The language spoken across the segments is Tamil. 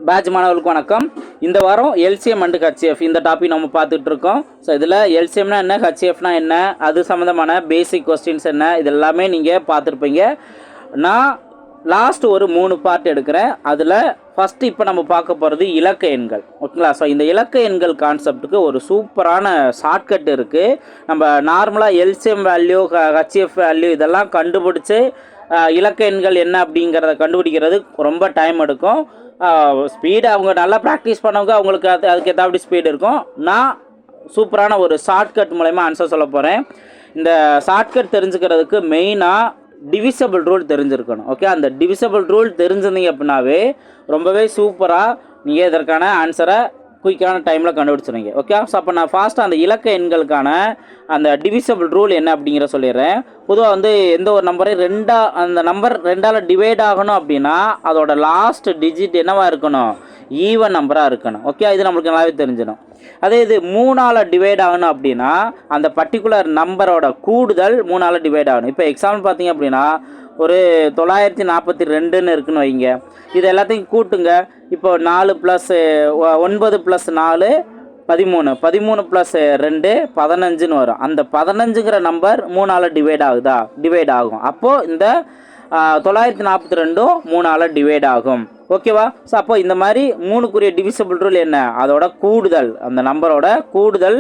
பேட்ச் மாணவர்களுக்கு வணக்கம். இந்த வாரம் எல்சிஎம் அண்ட் ஹெச்எஃப் இந்த டாபிக் நம்ம பார்த்துட்டு இருக்கோம். ஸோ இதில் எல்சிஎம்னா என்ன, ஹெச்எஃப்னா என்ன, அது சம்மந்தமான பேசிக் கொஸ்டின்ஸ் என்ன, இது எல்லாமே நீங்கள் பார்த்துருப்பீங்க. நான் லாஸ்ட் ஒரு 3 பார்ட் எடுக்கிறேன். அதில் ஃபஸ்ட்டு இப்போ நம்ம பார்க்க போகிறது இலக்க எண்கள். ஓகேங்களா? ஸோ இந்த இலக்க எண்கள் கான்செப்ட்டுக்கு ஒரு சூப்பரான ஷார்ட்கட் இருக்குது. நம்ம நார்மலாக எல்சிஎம் வேல்யூ, ஹெச்எஃப் வேல்யூ இதெல்லாம் கண்டுபிடிச்சி இலக்க எண்கள் என்ன அப்படிங்கிறத கண்டுபிடிக்கிறது ரொம்ப டைம் எடுக்கும். ஸ்பீடு அவங்க நல்லா ப்ராக்டிஸ் பண்ணவங்க அவங்களுக்கு அதுக்கு ஏதாவது ஸ்பீடு இருக்கும். நான் சூப்பரான ஒரு ஷார்ட்கட் மூலமா ஆன்சர் சொல்ல போகிறேன். இந்த ஷார்ட்கட் தெரிஞ்சுக்கிறதுக்கு மெயினாக டிவிசபிள் ரூல் தெரிஞ்சிருக்கணும். ஓகே, அந்த டிவிசபிள் ரூல் தெரிஞ்சிருந்தீங்க அப்படின்னாவே ரொம்பவே சூப்பராக நீங்கள் இதற்கான ஆன்சரை குயிக்கான டைமில் கண்டுபிடிச்சிருங்க. ஓகே, ஸோ அப்போ நான் ஃபாஸ்ட்டாக அந்த இலக்க எண்களுக்கான அந்த டிவிசபிள் ரூல் என்ன அப்படிங்கிற சொல்லிடுறேன். பொதுவாக வந்து எந்த ஒரு நம்பரையும் அந்த நம்பர் 2ஆல் டிவைட் ஆகணும் அப்படின்னா அதோட லாஸ்ட் டிஜிட் என்னவாக இருக்கணும், ஈவன் நம்பராக இருக்கணும். ஓகே, இது நம்மளுக்கு நல்லாவே தெரிஞ்சிடும். அதே இது 3ஆல் டிவைட் ஆகணும் அப்படின்னா அந்த பர்டிகுலர் நம்பரோட கூடுதல் 3ஆல் டிவைட் ஆகணும். இப்போ எக்ஸாம்பிள் பார்த்தீங்க அப்படின்னா ஒரு 942ன்னு இருக்குன்னு வைங்க. இது எல்லாத்தையும் கூட்டுங்க. இப்போ 4 + 9 + 4 13, 13 + 2 15ன்னு வரும். அந்த 15ங்கிற நம்பர் 3ஆல் டிவைட் ஆகும். அப்போது இந்த 942ம் 3ஆல் டிவைட் ஆகும். ஓகேவா? ஸோ அப்போ இந்த மாதிரி 3க்குரிய டிவிசபிள் ரூல் என்ன, அதோட கூடுதல், அந்த நம்பரோட கூடுதல்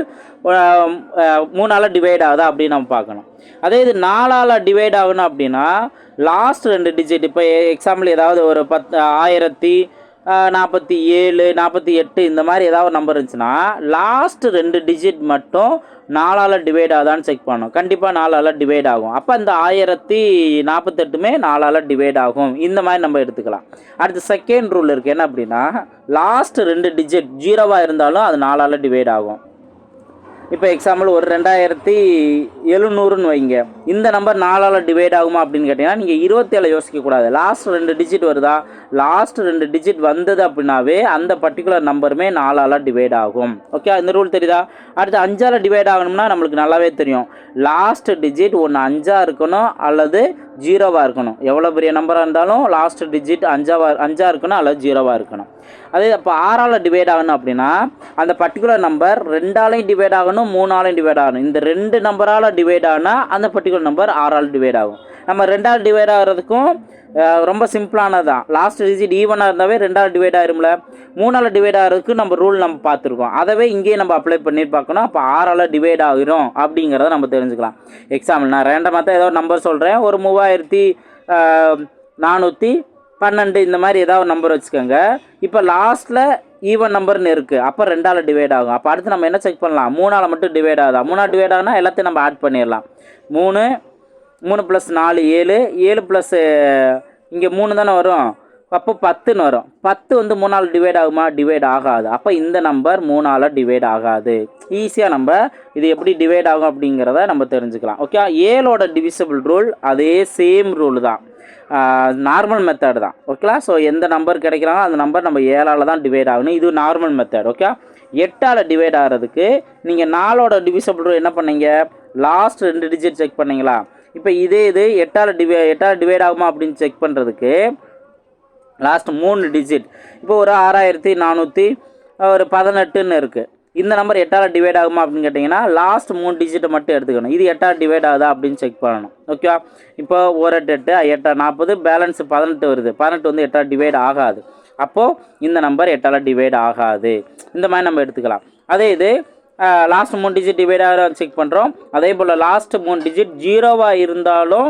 3ஆல் டிவைட் ஆகுதா அப்படின்னு நம்ம பார்க்கணும். அதே இது 4ஆல் டிவைட் ஆகணும் அப்படின்னா லாஸ்ட் 2 டிஜிட், இப்போ எக்ஸாம்பிள் ஏதாவது ஒரு 1047, 48 இந்த மாதிரி ஏதாவது நம்பர் இருந்துச்சுன்னா லாஸ்ட் 2 டிஜிட் மட்டும் 4ஆல் டிவைட் ஆகுதான்னு செக் பண்ணணும். கண்டிப்பாக 4ஆல் டிவைட் ஆகும். அப்போ அந்த 1048மே 4ஆல் டிவைட் ஆகும். இந்த மாதிரி நம்ம எடுத்துக்கலாம். அடுத்து செகண்ட் ரூல் இருக்குது. என்ன அப்படின்னா லாஸ்ட் 2 டிஜிட் 0வாக இருந்தாலும் அது 4ஆல் டிவைட் ஆகும். இப்போ எக்ஸாம்பிள் ஒரு 2700ன்னு வைங்க. இந்த நம்பர் 4ஆல் டிவைட் ஆகுமா அப்படின்னு கேட்டிங்கன்னா நீங்கள் 27 யோசிக்கக்கூடாது. லாஸ்ட் 2 டிஜிட் வருதா, லாஸ்ட் 2 டிஜிட் வந்தது அப்படின்னாவே அந்த பர்டிகுலர் நம்பருமே 4ஆல் டிவைட் ஆகும். ஓகே, இந்த ரூல் தெரியுதா? அடுத்து 5ஆல் டிவைட் ஆகணும்னா நம்மளுக்கு நல்லாவே தெரியும். லாஸ்ட் டிஜிட் ஒன்று 5ஆக இருக்கணும் அல்லது 0வாக இருக்கணும். எவ்வளோ பெரிய நம்பராக இருந்தாலும் லாஸ்ட் டிஜிட் 5ஆக இருக்கணும் அல்லது 0வாக இருக்கணும். அதே அப்போ 6ஆல் டிவைட் ஆகணும் அப்படின்னா அந்த பர்டிகுலர் நம்பர் 2ஆலையும் டிவைட் ஆகணும், 3ஆலையும் டிவைட் ஆகணும். இந்த 2 நம்பரால் டிவைட் ஆனால் அந்த பர்டிகுலர் நம்பர் 6ஆல் டிவைட் ஆகும். நம்ம 2ஆல் டிவைட் ஆகிறதுக்கும் ரொம்ப சிம்பிளானது தான். லாஸ்ட் டிஜிட் ஈவனாக இருந்தாவே 2ஆல் டிவைட் ஆகிரும்ல. 3ஆல் டிவைட் ஆகிறதுக்கு நம்ம ரூல் நம்ம பார்த்துருக்கோம். அதவே இங்கேயே நம்ம அப்ளை பண்ணி பார்க்கணும். அப்போ 6ஆல் டிவைட் ஆகிரும் அப்படிங்கிறத நம்ம தெரிஞ்சுக்கலாம். எக்ஸாம்பிள் நான் ரேண்டமாக தான் ஏதோ நம்பர் சொல்கிறேன். ஒரு 3412 இந்த மாதிரி ஏதாவது நம்பர் வச்சுக்கோங்க. இப்போ லாஸ்ட்டில் ஈவன் நம்பர்னு இருக்குது. அப்போ 2ஆல் டிவைட் ஆகும். அப்போ அடுத்து நம்ம என்ன செக் பண்ணலாம், 3ஆல் மட்டும் டிவைட் ஆகுதா. 3ஆல் டிவைட் ஆகுனா எல்லாத்தையும் நம்ம ஆட் பண்ணிடலாம். 3 + 4 7, 7 + இங்கே 3 தானே வரும். அப்போ 10ன்னு வரும். 10 வந்து 3ஆல் டிவைட் ஆகுமா, டிவைட் ஆகாது. அப்போ இந்த நம்பர் 3ஆல் டிவைட் ஆகாது. ஈஸியாக நம்ம இது எப்படி டிவைட் ஆகும் அப்படிங்கிறத நம்ம தெரிஞ்சுக்கலாம். ஓகே, 7ஓட டிவிசபிள் ரூல் அதே சேம் ரூல் தான், நார்மல் மெத்தட் தான். ஓகேலா? ஸோ எந்த நம்பர் கிடைக்கிறாங்களோ அந்த நம்பர் நம்ம 7ஆல் தான் டிவைட் ஆகணும். இது நார்மல் மெத்தட். ஓகே, 8ஆல் டிவைட் ஆகிறதுக்கு நீங்கள் 4ஓட டிவிசபிள் ரூல் என்ன பண்ணீங்க, லாஸ்ட் 2 டிஜிட் செக் பண்ணீங்களா. இப்போ இது 8ஆல் டிவைட் ஆகுமா அப்படின்னு செக் பண்ணுறதுக்கு லாஸ்ட் 3 டிஜிட், இப்போ ஒரு 6418ன்னு இருக்குது. இந்த நம்பர் 8ஆல் டிவைட் ஆகுமா அப்படின்னு கேட்டிங்கன்னா லாஸ்ட் 3 டிஜிட்டை மட்டும் எடுத்துக்கணும். இது 8ஆல் டிவைட் ஆகுதா அப்படின்னு செக் பண்ணணும். ஓகேவா? இப்போ 1 8 8 40 பேலன்ஸ் 18 வருது. 18 வந்து 8ஆல் டிவைட் ஆகாது. அப்போது இந்த நம்பர் 8ஆல் டிவைட் ஆகாது. இந்த மாதிரி நம்ம எடுத்துக்கலாம். அதே இது லாஸ்ட் 3 டிஜிட் டிவைட் ஆக செக் பண்ணுறோம். அதே போல் லாஸ்ட் 3 டிஜிட் 0வாக இருந்தாலும்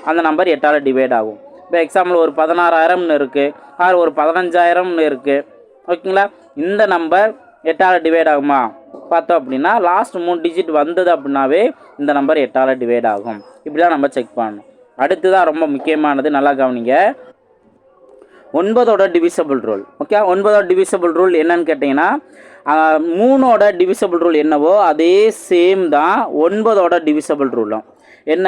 அந்த நம்பர் 8ஆல் டிவைட் ஆகும். இப்போ எக்ஸாம்பிள் ஒரு 16,000ன்னு இருக்குது, ஆறு ஒரு 15,000ன்னு இருக்குது. ஓகேங்களா? இந்த நம்பர் 8ஆல் டிவைட் ஆகுமா பார்த்தோம் அப்படின்னா லாஸ்ட் 3 டிஜிட் வந்தது அப்படின்னாவே இந்த நம்பர் 8ஆல் டிவைட் ஆகும். இப்படி தான் நம்ம செக் பண்ணணும். அடுத்து தான் ரொம்ப முக்கியமானது, நல்லா கவனிங்க, 9ஓட டிவிசபிள் ரூல். ஓகே, 9ஓட டிவிசபிள் ரூல் என்னன்னு கேட்டிங்கன்னா 3ஓட டிவிசபிள் ரூல் என்னவோ அதே சேம் தான் 9ஓட டிவிசபிள் ரூலும். என்ன,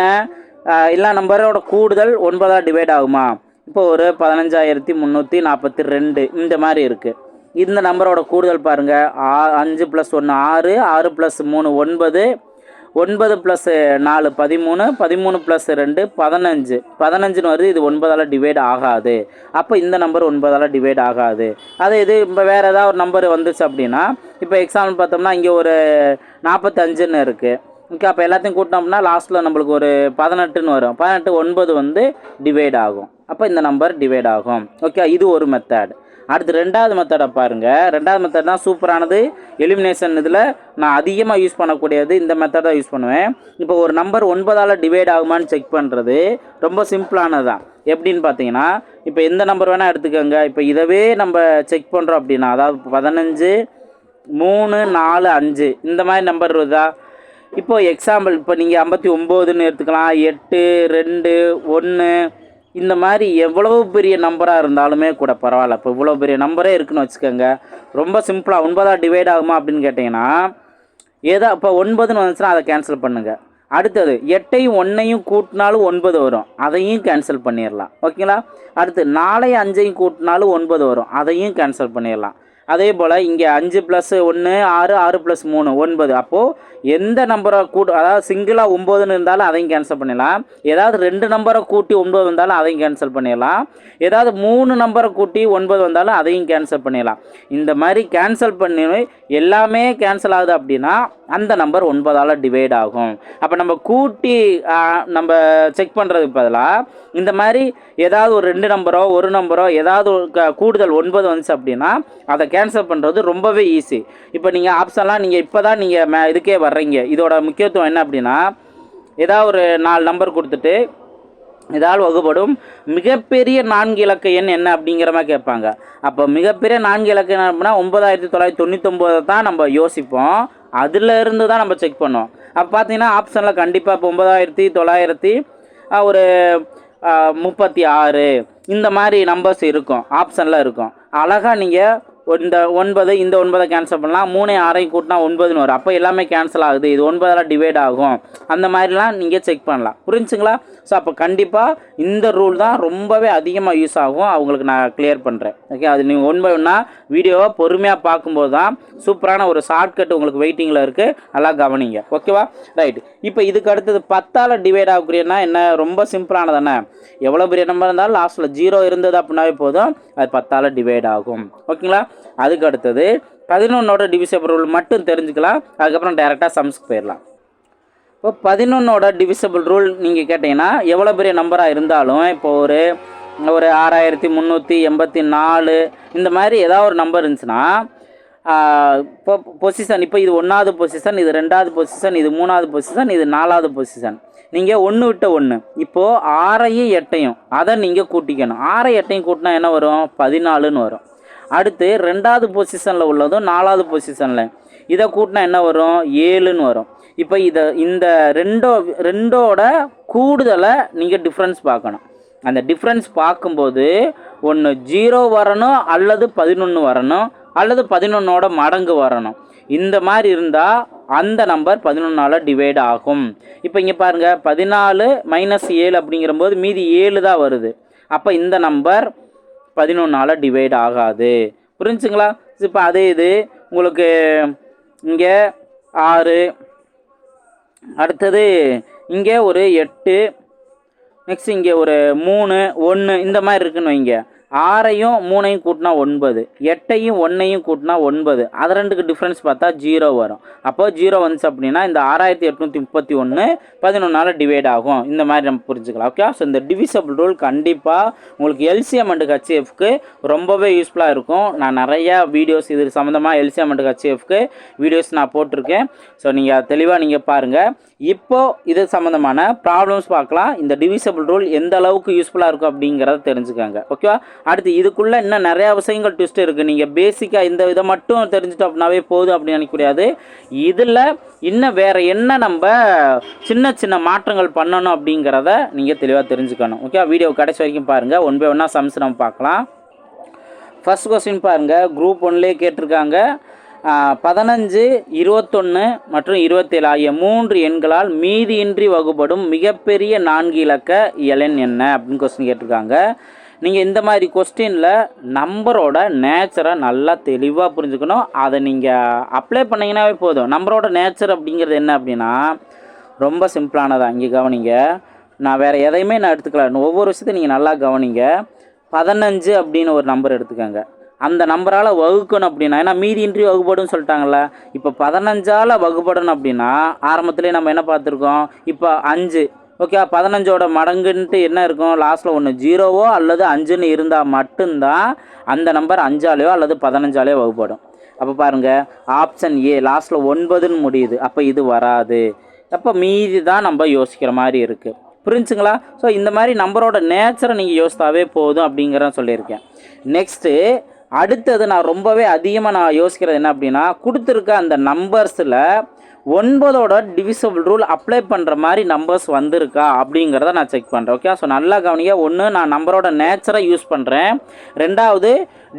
எல்லா நம்பரோட கூடுதல் 9ஆல் டிவைட் ஆகுமா. இப்போ ஒரு 15,342 இந்த மாதிரி இருக்குது. இந்த நம்பரோட கூடுதல் பாருங்கள், 5 + 1 6, 6 + 3 9, 9 + 4 13, 13 + 2 15, 15ன்னு வருது. இது 9ஆல் டிவைட் ஆகாது. அப்போ இந்த நம்பர் 9ஆல் டிவைட் ஆகாது. அதே இது இப்போ வேறு ஏதாவது ஒரு நம்பர் வந்துச்சு அப்படின்னா, இப்போ எக்ஸாம்பிள் பார்த்தோம்னா இங்கே ஒரு 45ன்னு இருக்குது. ஓகே, அப்போ எல்லாத்தையும் கூட்டினோம்னா லாஸ்ட்டில் நம்மளுக்கு ஒரு 18ன்னு வரும். 18 9 வந்து டிவைட் ஆகும். அப்போ இந்த நம்பர் டிவைட் ஆகும். ஓகே, இது ஒரு மெத்தட். அடுத்து ரெண்டாவது மெத்தடை பாருங்கள். ரெண்டாவது மெத்தட் தான் சூப்பரானது. எலிமினேஷன் இதில் நான் அதிகமாக யூஸ் பண்ணக்கூடியது இந்த மெத்தட் தான் யூஸ் பண்ணுவேன். இப்போ ஒரு நம்பர் 9ஆல் டிவைட் ஆகுமான்னு செக் பண்ணுறது ரொம்ப சிம்பிளானது தான். எப்படின்னு பார்த்தீங்கன்னா, இப்போ எந்த நம்பர் வேணால் எடுத்துக்கோங்க. இப்போ இதவே நம்ம செக் பண்ணுறோம் அப்படின்னா, அதாவது 15 3 4 5 இந்த மாதிரி நம்பர் வருதா. இப்போது எக்ஸாம்பிள் இப்போ நீங்கள் 59ன்னு எடுத்துக்கலாம், 8 2 1 இந்த மாதிரி எவ்வளவு பெரிய நம்பராக இருந்தாலுமே கூட பரவாயில்ல. இப்போ இவ்வளோ பெரிய நம்பரே இருக்குன்னு வச்சுக்கோங்க. ரொம்ப சிம்பிளாக 9ஆல் டிவைட் ஆகுமா அப்படின்னு கேட்டிங்கன்னா, ஏதோ இப்போ 9ன்னு வந்துச்சுன்னா அதை கேன்சல் பண்ணுங்கள். அடுத்தது 8ஐயும் 1ஐயும் கூட்டினாலும் 9 வரும், அதையும் கேன்சல் பண்ணிடலாம். ஓகேங்களா. அடுத்து 4ஐயும் 5ஐயும் கூட்டினாலும் 9 வரும், அதையும் கேன்சல் பண்ணிடலாம். அதே போல் இங்கே 5 + 1 6, 6 + 3 9. அப்போது எந்த நம்பரை அதாவது சிங்கிளாக 9ன்னு இருந்தாலும் அதையும் கேன்சல் பண்ணிடலாம். ஏதாவது 2 நம்பரை கூட்டி 9 வந்தாலும் அதையும் கேன்சல் பண்ணிடலாம். ஏதாவது 3 நம்பரை கூட்டி 9 வந்தாலும் அதையும் கேன்சல் பண்ணிடலாம். இந்த மாதிரி கேன்சல் பண்ணி எல்லாமே கேன்சல் ஆகுது அப்படின்னா அந்த நம்பர் 9ஆல் டிவைட் ஆகும். அப்போ நம்ம கூட்டி நம்ம செக் பண்ணுறதுக்கு பதிலாக இந்த மாதிரி ஏதாவது ஒரு 2 நம்பரோ 1 நம்பரோ ஏதாவது கூடுதல் 9 வந்துச்சு அப்படின்னா அதை கேன்சல் பண்ணுறது ரொம்பவே ஈஸி. இப்போ நீங்கள் ஆப்ஷன்லாம் நீங்கள் இப்போ தான் நீங்கள் இதுக்கே வர்றீங்க. இதோட முக்கியத்துவம் என்ன அப்படின்னா, ஏதாவது ஒரு 4 நம்பர் கொடுத்துட்டு இதால் வகுப்படும் மிகப்பெரிய 4 இலக்க எண் என்ன அப்படிங்கிற மாதிரி கேட்பாங்க. அப்போ மிகப்பெரிய 4 இலக்க எண் அப்படின்னா 9999 தான் நம்ம யோசிப்போம். அதிலிருந்து தான் நம்ம செக் பண்ணுவோம். அப்போ பார்த்தீங்கன்னா ஆப்ஷனில் கண்டிப்பாக இப்போ 9936 இந்த மாதிரி நம்பர்ஸ் இருக்கும், ஆப்ஷனில் இருக்கும். அழகாக நீங்கள் இந்த 9 இந்த 9 கேன்சல் பண்ணலாம். 3 6 கூட்டினா 9ன்னு வரும். அப்போ எல்லாமே கேன்சல் ஆகுது, இது 9ஆல் டிவைட் ஆகும். அந்த மாதிரிலாம் நீங்கள் செக் பண்ணலாம். புரிஞ்சுங்களா. ஸோ அப்போ கண்டிப்பாக இந்த ரூல் தான் ரொம்பவே அதிகமாக யூஸ் ஆகும். அவங்களுக்கு நான் கிளியர் பண்ணுறேன். ஓகே, அது நீங்கள் 1 by 1 வீடியோவை பொறுமையாக பார்க்கும்போது தான் சூப்பரான ஒரு ஷார்ட்கட் உங்களுக்கு வெயிட்டிங்கில் இருக்குது. நல்லா கவனிங்க. ஓகேவா. ரைட். இப்போ இதுக்கு அடுத்தது 10ஆல் டிவைட் ஆகக்கூடியனா என்ன, ரொம்ப சிம்பிளானதானே. எவ்வளோ பெரிய நம்பர் இருந்தாலும் லாஸ்ட்டில் 0 இருந்தது அப்படின்னாவே போதும், அது 10ஆல் டிவைட் ஆகும். ஓகேங்களா. அதுக்கு அடுத்தது 11ஓட டிவிசபிள் ரூல் மட்டும் தெரிஞ்சுக்கலாம். அதுக்கப்புறம் டைரெக்டாக சம்ஸ்க்கு போயிடலாம். இப்போ 11ஓட டிவிசபிள் ரூல் நீங்கள் கேட்டிங்கன்னா, எவ்வளோ பெரிய நம்பராக இருந்தாலும் இப்போ ஒரு 6384 இந்த மாதிரி ஏதாவது ஒரு நம்பர் இருந்துச்சுன்னா, இப்போ பொசிஷன், இப்போ இது 1வது பொசிஷன், இது 2வது பொசிஷன், இது 3வது பொசிஷன், இது 4வது பொசிஷன். நீங்கள் 1 விட்ட 1 இப்போது 6ஐயும் 8ஐயும் அதை நீங்கள் கூட்டிக்கணும். 6 8ஐயும் கூட்டினா என்ன வரும், 14ன்னு வரும். அடுத்து 2வது பொசிஷனில் உள்ளதும் 4வது பொசிஷனில் இதை கூட்டினா என்ன வரும், 7ன்னு வரும். இப்போ இந்த ரெண்டோட கூடுதலை நீங்கள் டிஃப்ரென்ஸ் பார்க்கணும். அந்த டிஃப்ரென்ஸ் பார்க்கும்போது ஒன்று 0 வரணும், அல்லது 11 வரணும், அல்லது 11ஓட மடங்கு வரணும். இந்த மாதிரி இருந்தால் அந்த நம்பர் 11ஆல் டிவைட் ஆகும். இப்போ இங்கே பாருங்கள், 14 - 7 அப்படிங்கிறபோது மீதி 7 தான் வருது. அப்போ இந்த நம்பர் 11ஆல் டிவைட் ஆகாது. புரிஞ்சுங்களா. இப்போ அதே இது உங்களுக்கு இங்கே 6, அடுத்தது இங்கே ஒரு 8, நெக்ஸ்ட் இங்கே ஒரு 3 1 இந்த மாதிரி இருக்குன்னு வைங்க. 6ஐயும் 3ஐயும் கூட்டினா 9, 8ஐயும் 1ஐயும் கூட்டினா 9. அது ரெண்டுக்கு டிஃப்ரென்ஸ் பார்த்தா 0 வரும். அப்போது 0 வந்துச்சு அப்படின்னா இந்த 6831 11ஆல் டிவைட் ஆகும். இந்த மாதிரி நம்ம புரிஞ்சுக்கலாம். ஓகே. ஸோ இந்த டிவிசபிள் ரூல் கண்டிப்பாக உங்களுக்கு எல்சிஎம் அண்ட் ஹெச்எஃப்க்கு ரொம்பவே யூஸ்ஃபுல்லாக இருக்கும். நான் நிறையா வீடியோஸ் இது சம்மந்தமாக எல்சிஎம் அண்ட் ஹெச்எஃப்க்கு வீடியோஸ் நான் போட்டிருக்கேன். ஸோ நீங்கள் தெளிவாக நீங்கள் பாருங்கள். இப்போது இது சம்மந்தமான ப்ராப்ளம்ஸ் பார்க்கலாம். இந்த டிவிசபிள் ரூல் எந்த அளவுக்கு யூஸ்ஃபுல்லாக இருக்கும் அப்படிங்கிறத தெரிஞ்சுக்கோங்க. ஓகேவா. அடுத்து இதுக்குள்ளே இன்னும் நிறையா விஷயங்கள் ட்விஸ்ட் இருக்குது. நீங்கள் பேசிக்காக இந்த இதை மட்டும் தெரிஞ்சுட்டோம் அப்படின்னாவே போதும் அப்படின்னு நினைக்கக்கூடாது. இதில் இன்னும் வேறு என்ன நம்ம சின்ன சின்ன மாற்றங்கள் பண்ணணும் அப்படிங்கிறத நீங்கள் தெளிவாக தெரிஞ்சுக்கணும். ஓகே. வீடியோ கடைசி வரைக்கும் பாருங்கள். 1 by 1 சம்ஸ் நம்ம பார்க்கலாம். ஃபர்ஸ்ட் கொஸ்டின் பாருங்கள். குரூப் 1லே கேட்டிருக்காங்க. 15, 21 மற்றும் 27 ஆகிய 3 எண்களால் மீதியின்றி வகுப்படும் மிகப்பெரிய 4 இலக்க எண் என்ன அப்படின்னு கொஸ்டின் கேட்டிருக்காங்க. நீங்கள் இந்த மாதிரி கொஸ்டினில் நம்பரோட நேச்சரை நல்லா தெளிவாக புரிஞ்சுக்கணும். அதை நீங்கள் அப்ளை பண்ணிங்கன்னாவே போதும். நம்பரோட நேச்சர் அப்படிங்கிறது என்ன அப்படின்னா, ரொம்ப சிம்பிளானதான். இங்கே கவனிங்க, நான் வேறு எதையுமே நான் எடுத்துக்கல. ஒவ்வொரு விஷயத்தையும் நீங்கள் நல்லா கவனிங்க. 15 அப்படின்னு ஒரு நம்பர் எடுத்துக்கோங்க. அந்த நம்பரால் வகுக்கணும் அப்படின்னா, ஏன்னா மீதி இன்றி வகுப்படுன்னு சொல்லிட்டாங்கள்ல. இப்போ 15ஆல் வகுப்படணும் அப்படின்னா ஆரம்பத்துலேயே நம்ம என்ன பார்த்துருக்கோம், இப்போ 5 ஓகே, 15ஓட மடங்குன்ட்டு என்ன இருக்கும், லாஸ்ட்டில் ஒன்று 0வோ அல்லது 5ன்னு இருந்தால் மட்டும்தான் அந்த நம்பர் 5ஆலேயோ அல்லது 15ஆலேயோ வகுப்படும். அப்போ பாருங்கள், ஆப்ஷன் ஏ லாஸ்ட்டில் 9ன்னு முடியுது. அப்போ இது வராது. அப்போ மீதி தான் நம்ம யோசிக்கிற மாதிரி இருக்குது. புரிஞ்சுங்களா? ஸோ இந்த மாதிரி நம்பரோட நேச்சரை நீங்கள் யோசித்தாவே போதும் அப்படிங்கிறத சொல்லியிருக்கேன். நெக்ஸ்ட்டு அடுத்தது நான் ரொம்பவே அதிகமாக நான் யோசிக்கிறது என்ன அப்படின்னா, கொடுத்துருக்க அந்த நம்பர்ஸில் 9ஓட டிவிசபிள் ரூல் அப்ளை பண்ணுற மாதிரி நம்பர்ஸ் வந்திருக்கா அப்படிங்கிறத நான் செக் பண்ணுறேன். ஓகே, ஸோ நல்லா கவனிங்க. ஒன்று, நான் நம்பரோட நேச்சரை யூஸ் பண்ணுறேன். ரெண்டாவது,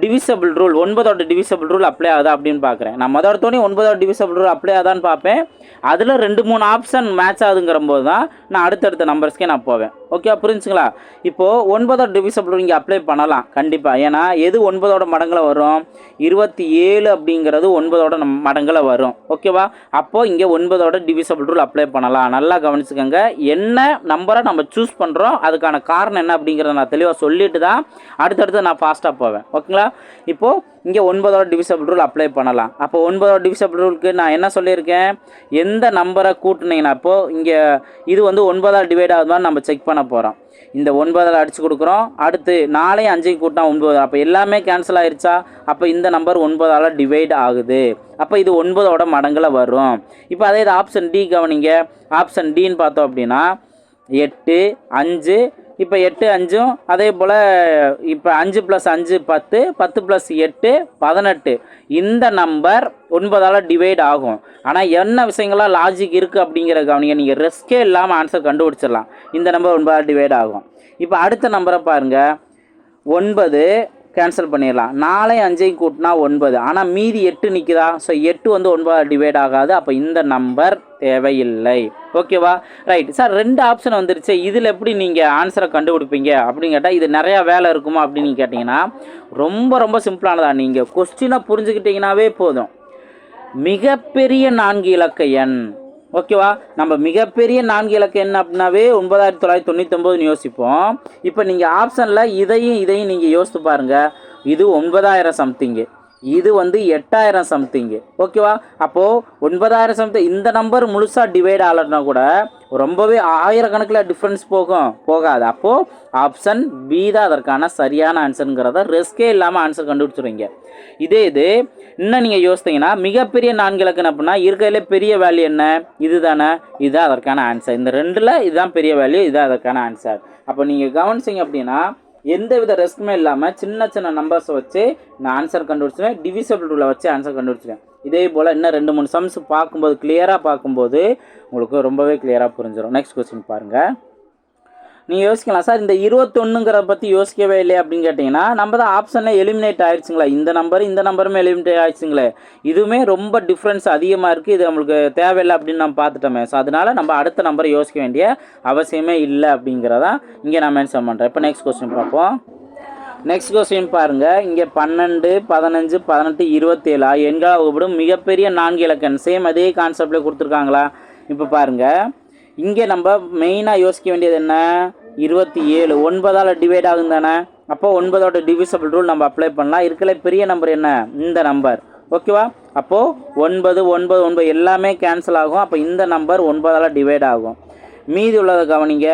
டிவிசபிள் ரூல் 9ஓட டிவிசபிள் ரூல் அப்ளை ஆகுதா அப்படின்னு பார்க்குறேன். நான் முதல்த்தோடனே 9ஓட டிவிசபிள் ரூல் அப்ளை ஆகுதான்னு பார்ப்பேன். அதில் 2-3 ஆப்ஷன் மேட்ச் ஆகுதுங்கிற போது தான் நான் அடுத்தடுத்த நம்பர்ஸ்க்கே நான் போவேன். ஓகே, புரிஞ்சுங்களா? இப்போது 9ஓட டிவிசபிள் ரூல் இங்கே அப்ளை பண்ணலாம் கண்டிப்பாக. ஏன்னா எது 9ஓட மடங்கில் வரும், 27 அப்படிங்கிறது 9ஓட மடங்கில் வரும். ஓகேவா? அப்போது இங்கே 9ஓட டிவிசபிள் ரூல் அப்ளை பண்ணலாம். நல்லா கவனிச்சுக்கோங்க. என்ன நம்பரை நம்ம சூஸ் பண்ணுறோம், அதுக்கான காரணம் என்ன அப்படிங்கிறத நான் தெளிவாக சொல்லிட்டு தான் அடுத்தடுத்து நான் ஃபாஸ்ட்டாக போவேன். ஓகேங்களா? இப்போது இங்கே 9ஓட டிவிசபிள் ரூல் அப்ளை பண்ணலாம். அப்போ 9ஓட டிவிசபிள் ரூலுக்கு நான் என்ன சொல்லியிருக்கேன், எந்த நம்பரை கூட்டினீங்கன்னா, இப்போது இங்கே இது வந்து 9ஆல் டிவைட் ஆகுதுன்னு நம்ம செக் பண்ண போகிறோம். இந்த 9ஆல் அடித்து கொடுக்குறோம். அடுத்து 4ஐயும் 5ஐயும் கூட்டினா 9. அப்போ எல்லாமே கேன்சல் ஆகிடுச்சா? அப்போ இந்த நம்பர் 9ஆல் டிவைட் ஆகுது. அப்போ இது 9ஓட மடங்கில் வரும். இப்போ அதே இது ஆப்ஷன் டி கவனிங்க. ஆப்ஷன் டின்னு பார்த்தோம் அப்படின்னா 8, 5. இப்போ 8, 5ம் அதே போல். இப்போ 5 + 5 10, 10 + 8 18. இந்த நம்பர் 9ஆல் டிவைட் ஆகும். ஆனால் என்ன விஷயங்கள்லாம் லாஜிக் இருக்குது அப்படிங்கிற கவனிங்க. நீங்கள் ரிஸ்கே இல்லாமல் ஆன்சர் கண்டுபிடிச்சிடலாம். இந்த நம்பர் 9ஆல் டிவைட் ஆகும். இப்போ அடுத்த நம்பரை பாருங்கள். 9 கேன்சல் பண்ணிடலாம். 4ஐயும் 5ஐயும் கூட்டினா 9. ஆனால் மீதி 8 நிற்குதா? ஸோ 8 வந்து 9ஆல் டிவைட் ஆகாது. அப்போ இந்த நம்பர் தேவையில்லை. ஓகேவா? ரைட் சார், 2 ஆப்ஷன் வந்துருச்சு, இதில் எப்படி நீங்கள் ஆன்சரை கண்டுபிடிப்பீங்க அப்படின்னு கேட்டால், இது நிறையா வேலை இருக்குமா அப்படின்னு நீங்கள் கேட்டிங்கன்னா, ரொம்ப ரொம்ப சிம்பிளானதா. நீங்கள் கொஸ்டினை புரிஞ்சுக்கிட்டிங்கனாவே போதும். மிகப்பெரிய 4 இலக்க எண். ஓகேவா? நம்ம மிகப்பெரிய 4 இலக்க எண் அப்படின்னாவே 9999 யோசிப்போம். இப்போ நீங்கள் ஆப்ஷனில் இதையும் நீங்கள் யோசித்து பாருங்கள். இது 9000 சம்திங்கு, இது வந்து 8000 சம்திங்கு. ஓகேவா? அப்போது 9000 சம்திங் இந்த நம்பர் முழுசாக டிவைட் ஆகலைன்னா கூட ரொம்பவே ஆயிரக்கணக்கில் டிஃப்ரென்ஸ் போகாது. அப்போது ஆப்ஷன் பி தான் அதற்கான சரியான ஆன்சருங்கிறத ரிஸ்கே இல்லாமல் ஆன்சர் கண்டுபிடிச்சிடுவீங்க. இது இன்னும் நீங்கள் யோசித்தீங்கன்னா, மிகப்பெரிய 4 இலக்கணம் அப்படின்னா இருக்கிறதுலே பெரிய வேல்யூ என்ன, இது தானே. இதுதான் அதற்கான ஆன்சர். இந்த 2ல் இதுதான் பெரிய வேல்யூ, இதுதான் அதற்கான ஆன்சர். அப்போ நீங்கள் கவனிச்சிங்க அப்படின்னா எந்த வித ரெஸ்க்குமே இல்லாமல் சின்ன சின்ன நம்பர்ஸை வச்சு நான் ஆன்சர் கண்டுபிடிச்சிடுவேன். டிவிசபிள் ரூலை வச்சு ஆன்சர் கண்டுபிடிச்சிடுவேன். இதே போல் இன்னும் 2-3 சம்ஸ் பார்க்கும்போது கிளியராக பார்க்கும்போது உங்களுக்கு ரொம்பவே கிளியராக புரிஞ்சிடும். நெக்ஸ்ட் கொஸ்டின் பாருங்கள். நீங்கள் யோசிக்கலாம், சார் இந்த 21ங்கிறத பற்றி யோசிக்கவே இல்லையா அப்படின்னு கேட்டிங்கன்னா, நம்ம தான் ஆப்ஷனில் எலிமினேட் ஆகிடுச்சுங்களா. இந்த நம்பருமே எலிமினேட் ஆகிடுச்சுங்களே. இதுவுமே ரொம்ப டிஃப்ரென்ஸ் அதிகமாக இருக்குது, இது நம்மளுக்கு தேவையில்லை அப்படின்னு நம்ம பார்த்துட்டோமே. ஸோ அதனால் நம்ம அடுத்த நம்பரை யோசிக்க வேண்டிய அவசியமே இல்லை அப்படிங்கிறதான் இங்கே நான் மென்ஷன் பண்ணுறேன். இப்போ நெக்ஸ்ட் கொஸ்டின் பார்ப்போம். நெக்ஸ்ட் கொஸ்டின் பாருங்கள். இங்கே 12, 15, 18, 27 எண்களாக வகுப்படும் மிகப்பெரிய 4 இலக்கணம். சேம் அதே கான்செப்டில் கொடுத்துருக்காங்களா? இப்போ பாருங்கள், இங்கே நம்ம மெயினாக யோசிக்க வேண்டியது என்ன, 27 9ஆல் டிவைட் ஆகும் தானே. அப்போ 9ஓட டிவிசபிள் ரூல் நம்ம அப்ளை பண்ணலாம். இருக்கல பெரிய நம்பர் என்ன, இந்த நம்பர். ஓகேவா? அப்போது 9 9 9 எல்லாமே கேன்சல் ஆகும். அப்போ இந்த நம்பர் 9ஆல் டிவைட் ஆகும். மீதி உள்ளதை கவனிங்க.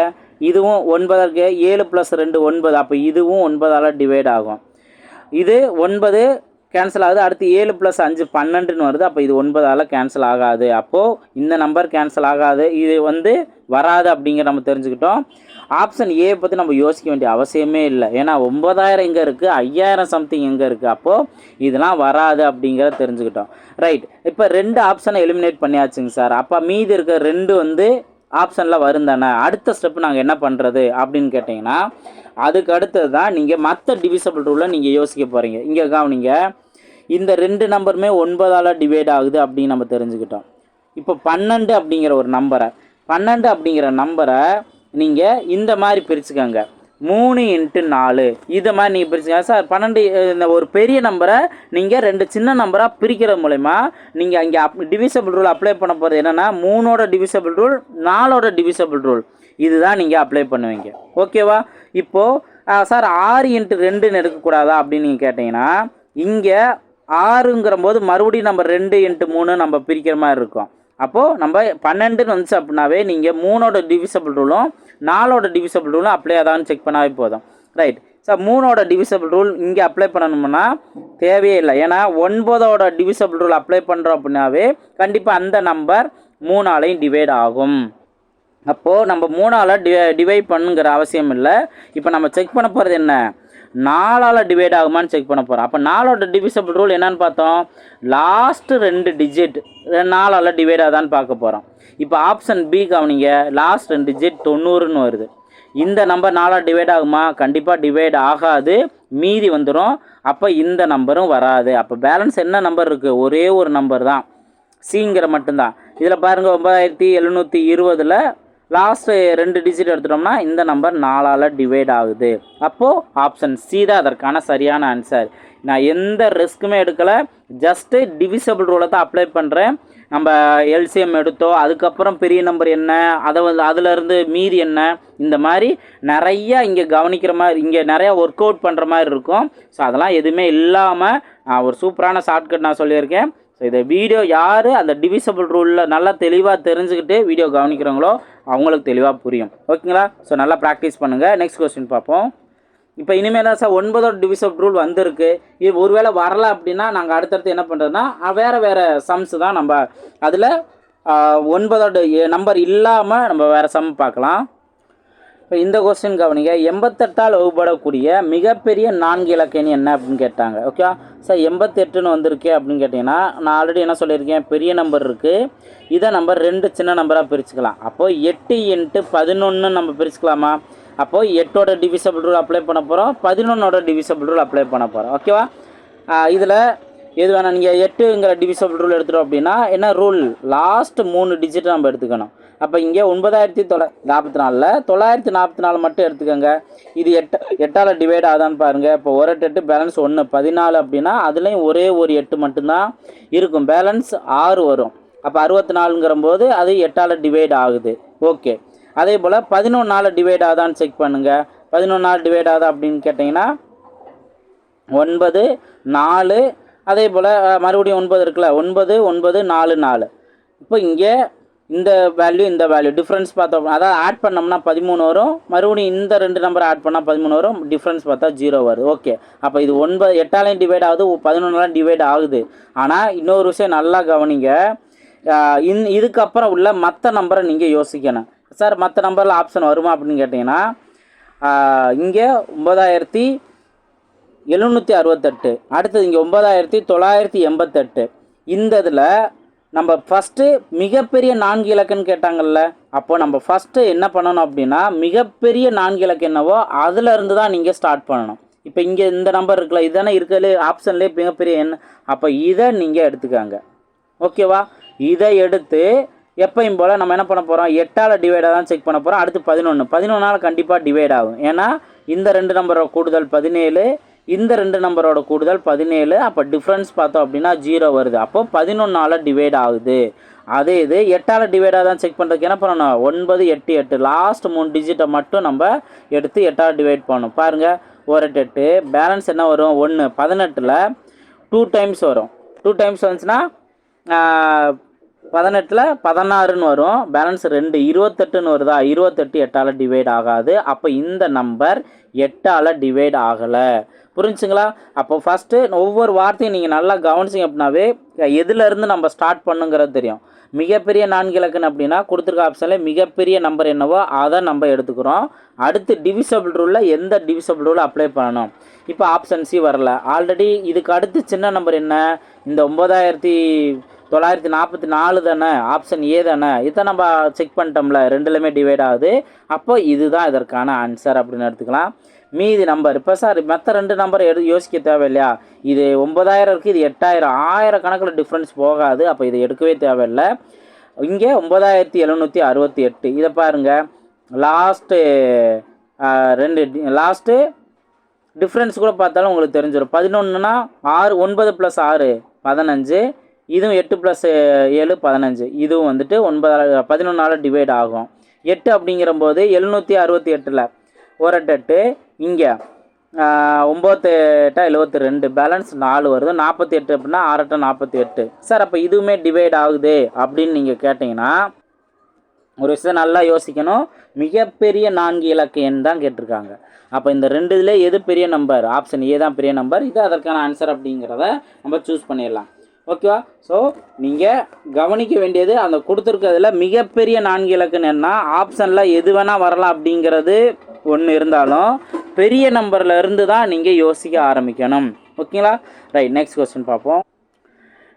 இதுவும் 9க்கு 7 + 2 9. அப்போ இதுவும் 9ஆல் டிவைட் ஆகும். இது 9 கேன்சல் ஆகுது. அடுத்து 7 + 5 12ன்னு வருது. அப்போ இது 9ஆல் கேன்சல் ஆகாது. அப்போது இந்த நம்பர் கேன்சல் ஆகாது, இது வந்து வராது அப்படிங்கிற நம்ம தெரிஞ்சுக்கிட்டோம். ஆப்ஷன் ஏ பற்றி நம்ம யோசிக்க வேண்டிய அவசியமே இல்லை. ஏன்னா 9000 எங்கே இருக்குது, 5000 சம்திங் எங்கே இருக்குது. அப்போது இதெல்லாம் வராது அப்படிங்கிறத தெரிஞ்சுக்கிட்டோம். ரைட், இப்போ 2 ஆப்ஷனை எலிமினேட் பண்ணியாச்சுங்க சார். அப்போ மீதி இருக்க 2 வந்து ஆப்ஷனில் வரும் தானே. அடுத்த ஸ்டெப்பு நாங்கள் என்ன பண்ணுறது அப்படின்னு கேட்டிங்கன்னா, அதுக்கு அடுத்தது தான் நீங்கள் மற்ற டிவிசபிள் ரூலை நீங்கள் யோசிக்க போகிறீங்க. இங்கே கவனிங்க, இந்த 2 நம்பருமே 9ஆல் டிவைட் ஆகுது அப்படின்னு நம்ம தெரிஞ்சுக்கிட்டோம். இப்போ 12 அப்படிங்கிற ஒரு நம்பரை நீங்கள் இந்த மாதிரி பிரிச்சுக்கோங்க. 3 × 4 இது மாதிரி நீங்கள் பிரிச்சுங்க சார். 12 இந்த ஒரு பெரிய நம்பரை நீங்கள் 2 சின்ன நம்பராக பிரிக்கிறது மூலமா நீங்கள் அங்கே டிவிசபிள் ரூல் அப்ளை பண்ண போகிறது என்னென்னா 3ஓட டிவிசபிள் ரூல் 4ஓட டிவிசபிள் ரூல் இதுதான் நீங்கள் அப்ளை பண்ணுவீங்க. ஓகேவா? இப்போது சார் 6 × 2ன்னு எடுக்கக்கூடாதா அப்படின்னு நீங்கள் கேட்டிங்கன்னா இங்கே 6ங்கிற போது மறுபடியும் நம்ம 2 × 3 நம்ம பிரிக்கிற மாதிரி இருக்கும். அப்போது நம்ம 12ன்னு வந்துச்சு அப்படின்னாவே நீங்கள் 3ஓட டிவிசபிள் ரூலும் 4ஓட டிவிசபிள் ரூலும் அப்ளை ஆதான்னு செக் பண்ணாவே போதும். Right sir. 3ஓட டிவிசபிள் ரூல் இங்கே அப்ளை பண்ணணும்னா தேவையே இல்லை. ஏன்னா 9ஓட டிவிசபிள் ரூல் அப்ளை பண்ணுறோம் அப்படின்னாவே கண்டிப்பாக அந்த நம்பர் 3ஆலையும் டிவைட் ஆகும். அப்போது நம்ம 3ஆல் டிவைட் பண்ணுங்கிற அவசியம் இல்லை. இப்போ நம்ம செக் பண்ண போகிறது என்ன, 4ஆல் டிவைட் ஆகுமான்னு செக் பண்ண போகிறோம். அப்போ 4ஓட டிவிசபிள் ரூல் என்னன்னு பார்த்தோம், லாஸ்ட்டு 2 டிஜிட் 4ஆல் டிவைட் ஆகுதான்னு பார்க்க போகிறோம். இப்போ ஆப்ஷன் பி கவனிங்க, லாஸ்ட் 2 டிஜிட் 90ன்னு வருது. இந்த நம்பர் 4ஆல் டிவைட் ஆகுமா? கண்டிப்பாக டிவைட் ஆகாது, மீதி வந்துடும். அப்போ இந்த நம்பரும் வராது. அப்போ பேலன்ஸ் என்ன நம்பர் இருக்குது, ஒரே ஒரு நம்பர் தான், சிங்கிற மட்டும்தான். இதில் பாருங்கள் 9720 லாஸ்ட்டு 2 டிஜிட் எடுத்துட்டோம்னா இந்த நம்பர் 4ஆல் டிவைட் ஆகுது. அப்போது ஆப்ஷன் சி தான் அதற்கான சரியான ஆன்சர். நான் எந்த ரிஸ்க்குமே எடுக்கலை, ஜஸ்ட்டு டிவிசபிள் ரூலை தான் அப்ளை பண்ணுறேன். நம்ம எல்சிஎம் எடுத்தோம், அதுக்கப்புறம் பெரிய நம்பர் என்ன, அதிலேருந்து மீதி என்ன, இந்த மாதிரி நிறையா இங்கே கவனிக்கிற மாதிரி, இங்கே நிறையா ஒர்க் அவுட் பண்ணுற மாதிரி இருக்கும். ஸோ அதெல்லாம் எதுவுமே இல்லாமல் ஒரு சூப்பரான ஷார்ட்கட் நான் சொல்லியிருக்கேன். ஸோ இந்த வீடியோ யார் அந்த டிவிசபிள் ரூலில் நல்லா தெளிவாக தெரிஞ்சுக்கிட்டு வீடியோ கவனிக்கிறாங்களோ அவங்களுக்கு தெளிவாக புரியும். ஓகேங்களா? ஸோ நல்லா ப்ராக்டிஸ் பண்ணுங்கள். நெக்ஸ்ட் கொஸ்டின் பார்ப்போம். இப்போ இனிமேல் தான் சார் 9ஓட டிவிசபிள் ரூல் வந்திருக்கு, இது ஒருவேளை வரலை அப்படின்னா நாங்கள் அடுத்தடுத்து என்ன பண்ணுறதுன்னா வேறு சம்ஸ் தான் நம்ம அதில் 9ஓட நம்பர் இல்லாமல் நம்ம வேறு சம் பார்க்கலாம். இப்போ இந்த கொஸ்டின் கவனிங்க, 88ஆல் வகுப்படக்கூடிய மிகப்பெரிய 4 இலக்க எண் என்ன அப்படின்னு கேட்டாங்க. ஓகே சார், 88ன்னு வந்திருக்கு அப்படின்னு கேட்டிங்கன்னா நான் ஆல்ரெடி என்ன சொல்லியிருக்கேன், பெரிய நம்பர் இருக்குது, இதை நம்ம 2 சின்ன நம்பராக பிரிச்சுக்கலாம். அப்போது 8 × 11 நம்ம பிரிச்சுக்கலாமா? அப்போது 8ஓட டிவிசபிள் ரூல் அப்ளை பண்ண போகிறோம், 11ஓட டிவிசபிள் ரூல் அப்ளை பண்ண போகிறோம். ஓகேவா? இதில் எது வேணால் நீங்கள் 8ங்கிற டிவிசபிள் ரூல் எடுத்துட்டோம் அப்படின்னா என்ன ரூல், லாஸ்ட் 3 டிஜிட் நம்ம எடுத்துக்கணும். அப்போ இங்கே 9944 944 மட்டும் எடுத்துக்கோங்க. இது 8ஆல் டிவைட் ஆகுதான்னு பாருங்கள். இப்போ 1 8 பேலன்ஸ் 1 14 அப்படின்னா அதுலேயும் ஒரே ஒரு 8 மட்டும்தான் இருக்கும், பேலன்ஸ் 6 வரும். அப்போ 64ங்கிற போது அது 8ஆல் டிவைட் ஆகுது. ஓகே, அதே போல் 11ஆல் டிவைட் ஆகுதான்னு செக் பண்ணுங்கள். 11ஆல் டிவைட் ஆகுதா அப்படின்னு கேட்டிங்கன்னா 9 4, அதே போல் மறுபடியும் 9 இருக்குல்ல, 9 9 4 4. இப்போ இங்கே இந்த வேல்யூ டிஃப்ரென்ஸ் பார்த்தோம், அதாவது ஆட் பண்ணோம்னா 13 வரும், மறுபடியும் இந்த 2 நம்பர் ஆட் பண்ணால் 13 வரும், டிஃப்ரென்ஸ் பார்த்தா 0 வருது. ஓகே, அப்போ இது 8ஆலையும் டிவைட் ஆகுது, 11ஆலையும் டிவைட் ஆகுது. ஆனால் இன்னொரு விஷயம் நல்லா கவனிங்க, இதுக்கப்புறம் உள்ள மற்ற நம்பரை நீங்கள் யோசிக்கணும். சார் மற்ற நம்பரில் ஆப்ஷன் வருமா அப்படின்னு கேட்டிங்கன்னா இங்கே 9768, அடுத்தது இங்கே 9988. இந்த இதில் நம்ம ஃபஸ்ட்டு மிகப்பெரிய 4 இலக்கன்னு கேட்டாங்கல்ல, அப்போது நம்ம ஃபஸ்ட்டு என்ன பண்ணணும் அப்படின்னா மிகப்பெரிய 4 இலக்கம் என்னவோ அதிலேருந்து தான் நீங்கள் ஸ்டார்ட் பண்ணணும். இப்போ இங்கே இந்த நம்பர் இருக்குல்ல, இதுதானே இருக்கிறதுலே ஆப்ஷன்லேயே மிகப்பெரிய எண், அப்போ இதை நீங்கள் எடுத்துக்காங்க. ஓகேவா? இதை எடுத்து எப்பயும் போல் நம்ம என்ன பண்ண போகிறோம், 8ஆல் டிவைடாக தான் செக் பண்ண போகிறோம். அடுத்து 11ஆல் கண்டிப்பாக டிவைட் ஆகும். ஏன்னா இந்த 2 நம்பரோட கூடுதல் 17, இந்த 2 நம்பரோட கூடுதல் 17. அப்போ டிஃப்ரென்ஸ் பார்த்தோம் அப்படின்னா 0 வருது. அப்போது 11ஆல் டிவைட் ஆகுது. அதே இது 8ஆல் டிவைடாக தான் செக் பண்ணுறதுக்கு என்ன பண்ணணும், 9 8 8 லாஸ்ட் 3 டிஜிட்டை மட்டும் நம்ம எடுத்து 8ஆல் டிவைட் பண்ணணும். பாருங்கள் 1 8 8, பேலன்ஸ் என்ன வரும் 1, 18ல் 2 டைம்ஸ் வரும். 2 டைம்ஸ் வந்துச்சுன்னா 18ல் 16ன்னு வரும், பேலன்ஸ் 2 28ன்னு வருதா, 28 8ஆல் டிவைட் ஆகாது. அப்போ இந்த நம்பர் 8ஆல் டிவைட் ஆகலை. புரிஞ்சுங்களா? அப்போ ஃபஸ்ட்டு ஒவ்வொரு வார்த்தையும் நீங்கள் நல்லா கவனிச்சிங்க அப்படின்னாவே எதுலேருந்து நம்ம ஸ்டார்ட் பண்ணுங்கிறது தெரியும். மிகப்பெரிய 4 இலக்கணம் அப்படின்னா கொடுத்துருக்க ஆப்ஷனில் மிகப்பெரிய நம்பர் என்னவோ அதை நம்ம எடுத்துக்கிறோம். அடுத்து டிவிசபிள் ரூலில் எந்த டிவிசபிள் ரூலை அப்ளை பண்ணணும். இப்போ ஆப்ஷன் சி வரல, ஆல்ரெடி இதுக்கு அடுத்து சின்ன நம்பர் என்ன, இந்த 9944 தானே, ஆப்ஷன் ஏ தானே, இதை நம்ம செக் பண்ணிட்டோம்ல, 2லையுமே டிவைட் ஆகுது. அப்போ இதுதான் இதற்கான ஆன்சர் அப்படின்னு எடுத்துக்கலாம். மீதி நம்பர் இப்போ சார் மற்ற 2 நம்பர் யோசிக்க தேவையில்லையா, இது 9000 இருக்குது, இது 8000, 1000 கணக்கில் டிஃப்ரென்ஸ் போகாது. அப்போ இதை எடுக்கவே தேவையில்லை. இங்கே 9768, இதை பாருங்கள், லாஸ்ட்டு ரெண்டு லாஸ்ட்டு டிஃப்ரென்ஸ் கூட பார்த்தாலும் உங்களுக்கு தெரிஞ்சிடும். 11னா 6 9 + 6 15, இதுவும் 8 + 7 15, இதுவும் வந்துட்டு 9 11ஆல் டிவைட் ஆகும். 8 அப்படிங்கிறம்போது 768ல் ஒரு 8 இங்கே 9 8 72 பேலன்ஸ் 4 வருது. 48 அப்படின்னா 6 8 48. சார் அப்போ இதுவுமே டிவைட் ஆகுது அப்படின்னு நீங்கள் கேட்டிங்கன்னா ஒரு விஷயம் நல்லா யோசிக்கணும். மிகப்பெரிய 4 இலக்க எண் தான் கேட்டிருக்காங்க. அப்போ இந்த ரெண்டு இதில் எது பெரிய நம்பர்? ஆப்ஷன் ஏ தான் பெரிய நம்பர். இது அதற்கான ஆன்சர் அப்படிங்கிறத நம்ம சூஸ் பண்ணிடலாம். ஓகேவா? ஸோ நீங்கள் கவனிக்க வேண்டியது அந்த கொடுத்துருக்கிறதுல மிகப்பெரிய 4 இலக்குன்னு என்ன ஆப்ஷனில் எது வேணால் வரலாம் அப்படிங்கிறது ஒன்று இருந்தாலும் பெரிய நம்பரில் இருந்து தான் நீங்கள் யோசிக்க ஆரம்பிக்கணும். ஓகேங்களா? ரைட், நெக்ஸ்ட் கொஸ்டின் பார்ப்போம்.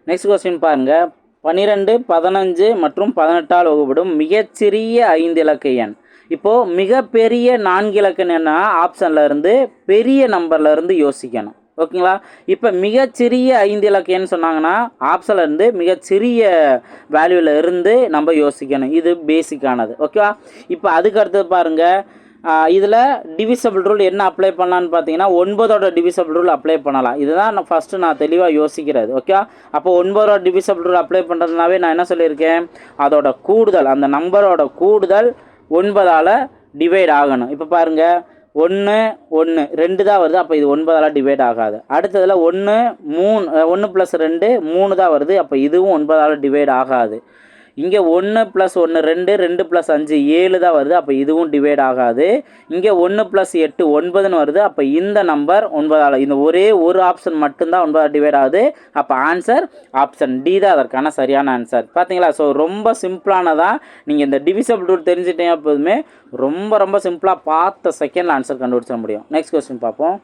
நெக்ஸ்ட் கொஸ்டின் பாருங்கள். 12 15 மற்றும் 18ஆல் வகுப்படும் மிகச்சிறிய 5 இலக்க எண். இப்போது மிகப்பெரிய 4 இலக்க எண்ணா ஆப்ஷனில் இருந்து பெரிய நம்பரில் இருந்து யோசிக்கணும். ஓகேங்களா? இப்போ மிகச்சிறிய 5 இலக்க எண் சொன்னாங்கன்னா ஆப்ஷனில் இருந்து மிகச்சிறிய வேல்யூவில் இருந்து நம்ம யோசிக்கணும். இது பேசிக்கானது. ஓகேவா? இப்போ அதுக்கு அடுத்தது பாருங்கள். இதில் டிவிசபிள் ரூல் என்ன அப்ளை பண்ணலான்னு பார்த்தீங்கன்னா 9ஓட டிவிசபிள் ரூல் அப்ளை பண்ணலாம். இதுதான் நான் ஃபஸ்ட்டு நான் தெளிவாக யோசிக்கிறது. ஓகே, அப்போ 9ஓட டிவிசபிள் ரூல் அப்ளை பண்ணுறதுனாவே நான் என்ன சொல்லியிருக்கேன், அதோட கூடுதல் அந்த நம்பரோட கூடுதல் 9ஆல் டிவைட் ஆகணும். இப்போ பாருங்கள் 1 1 2 தான் வருது. அப்போ இது 9ஆல் டிவைட் ஆகாது. அடுத்ததில் 1 3 1 + 2 3 தான் வருது. அப்போ இதுவும் 9ஆல் டிவைட் ஆகாது. இங்கே 1 + 1 2 2 + 5 7 தான் வருது. அப்போ இதுவும் டிவைட் ஆகாது. இங்கே 1 + 8 9ன்னு வருது. அப்போ இந்த நம்பர் 9ஆல் இந்த ஒரே ஒரு ஆப்ஷன் மட்டும்தான் 9ஆல் டிவைட் ஆகுது. அப்போ ஆன்சர் ஆப்ஷன் டி தான் அதற்கான சரியான ஆன்சர். பார்த்தீங்களா? ஸோ ரொம்ப சிம்பிளானதான். நீங்கள் இந்த டிவிசபிள் ரூல் தெரிஞ்சுட்டீங்க எப்போதுமே ரொம்ப ரொம்ப சிம்பிளாக பார்த்த செகண்டில் ஆன்சர் கண்டுபிடிச்சிட முடியும். நெக்ஸ்ட் கொஸ்டின் பார்ப்போம்.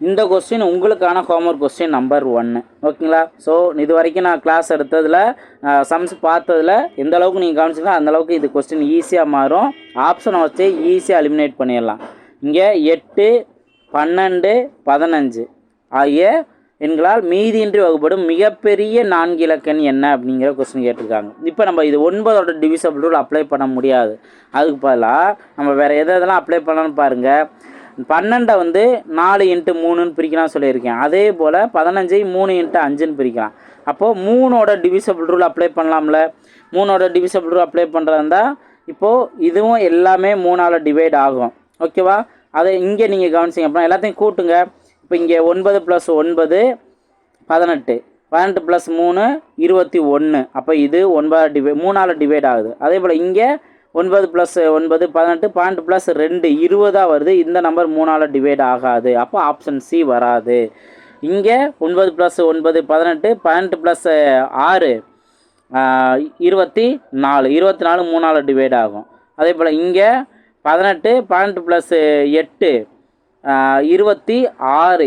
இந்த கொஸ்டின் உங்களுக்கான ஹோம்ஒர்க் கொஸ்டின் நம்பர் 1. ஓகேங்களா? ஸோ இது வரைக்கும் நான் கிளாஸ் எடுத்ததில் சம்ஸ் பார்த்ததில் எந்த அளவுக்கு நீங்கள் கவனிச்சிங்களோ அந்தளவுக்கு இது கொஸ்டின் ஈஸியாக மாறும். ஆப்ஷனை வச்சு ஈஸியாக எலிமினேட் பண்ணிடலாம். இங்கே 8 12 15 ஆகிய எண்களால் மீதியின்றி வகுப்படும் மிகப்பெரிய 4 இலக்க எண் என்ன அப்படிங்கிற கொஸ்டின் கேட்டிருக்காங்க. இப்போ நம்ம இது 9ஓட டிவிசபிள் ரூல் அப்ளை பண்ண முடியாது. அதுக்கு பதிலாக நம்ம வேறு எதெல்லாம் அப்ளை பண்ணலான்னு பாருங்கள். 12 வந்து 4 × 3ன்னு பிரிக்கலாம் சொல்லியிருக்கேன். அதே போல் 15 3 × 5ன்னு பிரிக்கலாம். அப்போது 3ஓட டிவிசபிள் ரூல் அப்ளை பண்ணலாம்ல. 3ஓட டிவிசபிள் ரூல் அப்ளை பண்ணுறதா இப்போது இதுவும் எல்லாமே 3ஆல் டிவைட் ஆகும். ஓகேவா? அதை இங்கே நீங்கள் கவனிச்சிங்க அப்படின்னா எல்லாத்தையும் கூட்டுங்க. இப்போ இங்கே 9 + 9 18 18 + 3 21. அப்போ இது 3ஆல் டிவைட் ஆகுது. அதே போல் இங்கே 9 + 9 18 18 + 2 20 வருது. இந்த நம்பர் 3ஆல் டிவைட் ஆகாது. அப்போ ஆப்ஷன் சி வராது. இங்கே 9 + 9 18 18 + 6 24 24 3ஆல் டிவைட் ஆகும். அதே போல் இங்கே 18 18 + 8 26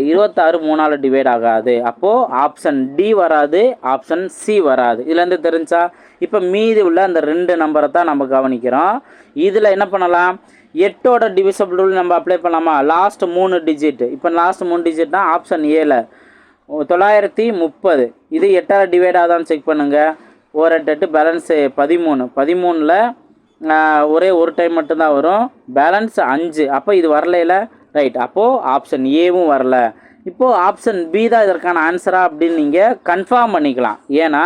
26 3ஆல் டிவைட் ஆகாது. அப்போது ஆப்ஷன் டி வராது, ஆப்ஷன் சி வராது. இதுலேருந்து தெரிஞ்சா இப்போ மீதி உள்ள அந்த 2 நம்பரை தான் நம்ம கவனிக்கிறோம். இதில் என்ன பண்ணலாம், 8ஓட டிவிசபிள் ரூல் நம்ம அப்ளை பண்ணலாமா? Last 3 digit. இப்போ லாஸ்ட் 3 டிஜிட்னா ஆப்ஷன் ஏல 930. இது 8ஆல் டிவைட் ஆகுதான்னு செக் பண்ணுங்கள். 1 8 8 பேலன்ஸ் 13 13ல் ஒரே ஒரு டைம் மட்டும்தான் வரும். பேலன்ஸ் 5. அப்போ இது வரலையில. ரைட், அப்போது ஆப்ஷன் ஏவும் வரல. இப்போது ஆப்ஷன் பி தான் இதற்கான ஆன்சராக அப்படின்னு நீங்கள் கன்ஃபார்ம் பண்ணிக்கலாம். ஏன்னா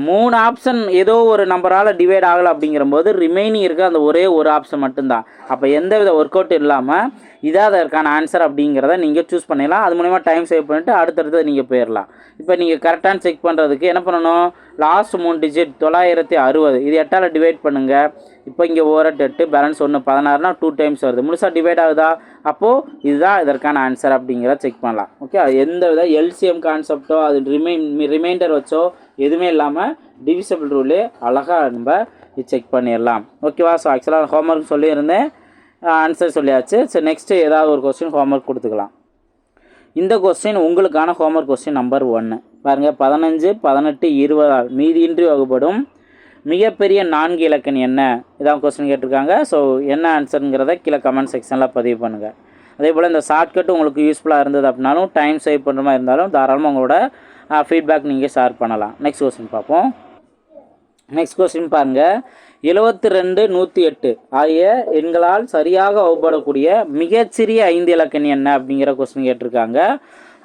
3 ஆப்ஷன் ஏதோ ஒரு நம்பரால் டிவைட் ஆகலை அப்படிங்கிறபோது ரிமைனிங் இருக்க அந்த ஒரே ஒரு ஆப்ஷன் மட்டும்தான். அப்போ எந்த வித ஒர்க் அவுட் இல்லாமல் இதான் அதற்கான ஆன்சர் அப்படிங்கிறத நீங்கள் சூஸ் பண்ணிடலாம். அது மூலிமா டைம் சேவ் பண்ணிவிட்டு அடுத்தடுத்து நீங்கள் போயிடலாம். இப்போ நீங்கள் கரெக்டான செக் பண்ணுறதுக்கு என்ன பண்ணணும், லாஸ்ட் 3 டிஜிட் 960 இது 8ஆல் டிவைட் பண்ணுங்கள். இப்போ இங்கே 1 8 பேலன்ஸ் 1 16னா 2 டைம்ஸ் வருது. முழுசாக டிவைட் ஆகுதா? அப்போது இதுதான் இதற்கான ஆன்சர் அப்படிங்கிறத செக் பண்ணலாம். ஓகே, எந்த வித எல்சிஎம் கான்செப்டோ அது ரிமைண்டர் வச்சோ எதுவுமே இல்லாமல் டிவிசபிள் ரூலே அழகாக நம்ம செக் பண்ணிடலாம். ஓகேவா? ஸோ ஆக்சுவலாக ஹோம்ஒர்க் சொல்லியிருந்தேன், ஆன்சர் சொல்லியாச்சு. ஸோ நெக்ஸ்ட்டு ஏதாவது ஒரு கொஸ்டின் ஹோம்ஒர்க் கொடுத்துக்கலாம். இந்த கொஸ்டின் உங்களுக்கான ஹோம்ஒர்க் கொஸ்டின் நம்பர் 1. பாருங்கள், 15 18 20ஆல் மீதியின்றி வகுப்படும் மிகப்பெரிய 4 இலக்க எண் என்ன? இதான் கொஸ்டின் கேட்டிருக்காங்க. ஸோ என்ன ஆன்சருங்கிறத கீழே கமெண்ட் செக்ஷனில் பதிவு பண்ணுங்கள். அதே போல் இந்த ஷார்ட்கட்டு உங்களுக்கு யூஸ்ஃபுல்லாக இருந்தது அப்படின்னாலும் டைம் சேவ் பண்ணுற மாதிரி இருந்தாலும் தாராளமாக உங்களோட ஃபீட்பேக் நீங்கள் ஷேர் பண்ணலாம். நெக்ஸ்ட் கொஸ்டின் பார்ப்போம். நெக்ஸ்ட் கொஸ்டின் பாருங்கள். 72 108 ஆகிய எண்களால் சரியாக வகுப்படக்கூடிய மிகச்சிறிய 5 இலக்க எண் என்ன அப்படிங்கிற கொஸ்டின் கேட்டிருக்காங்க.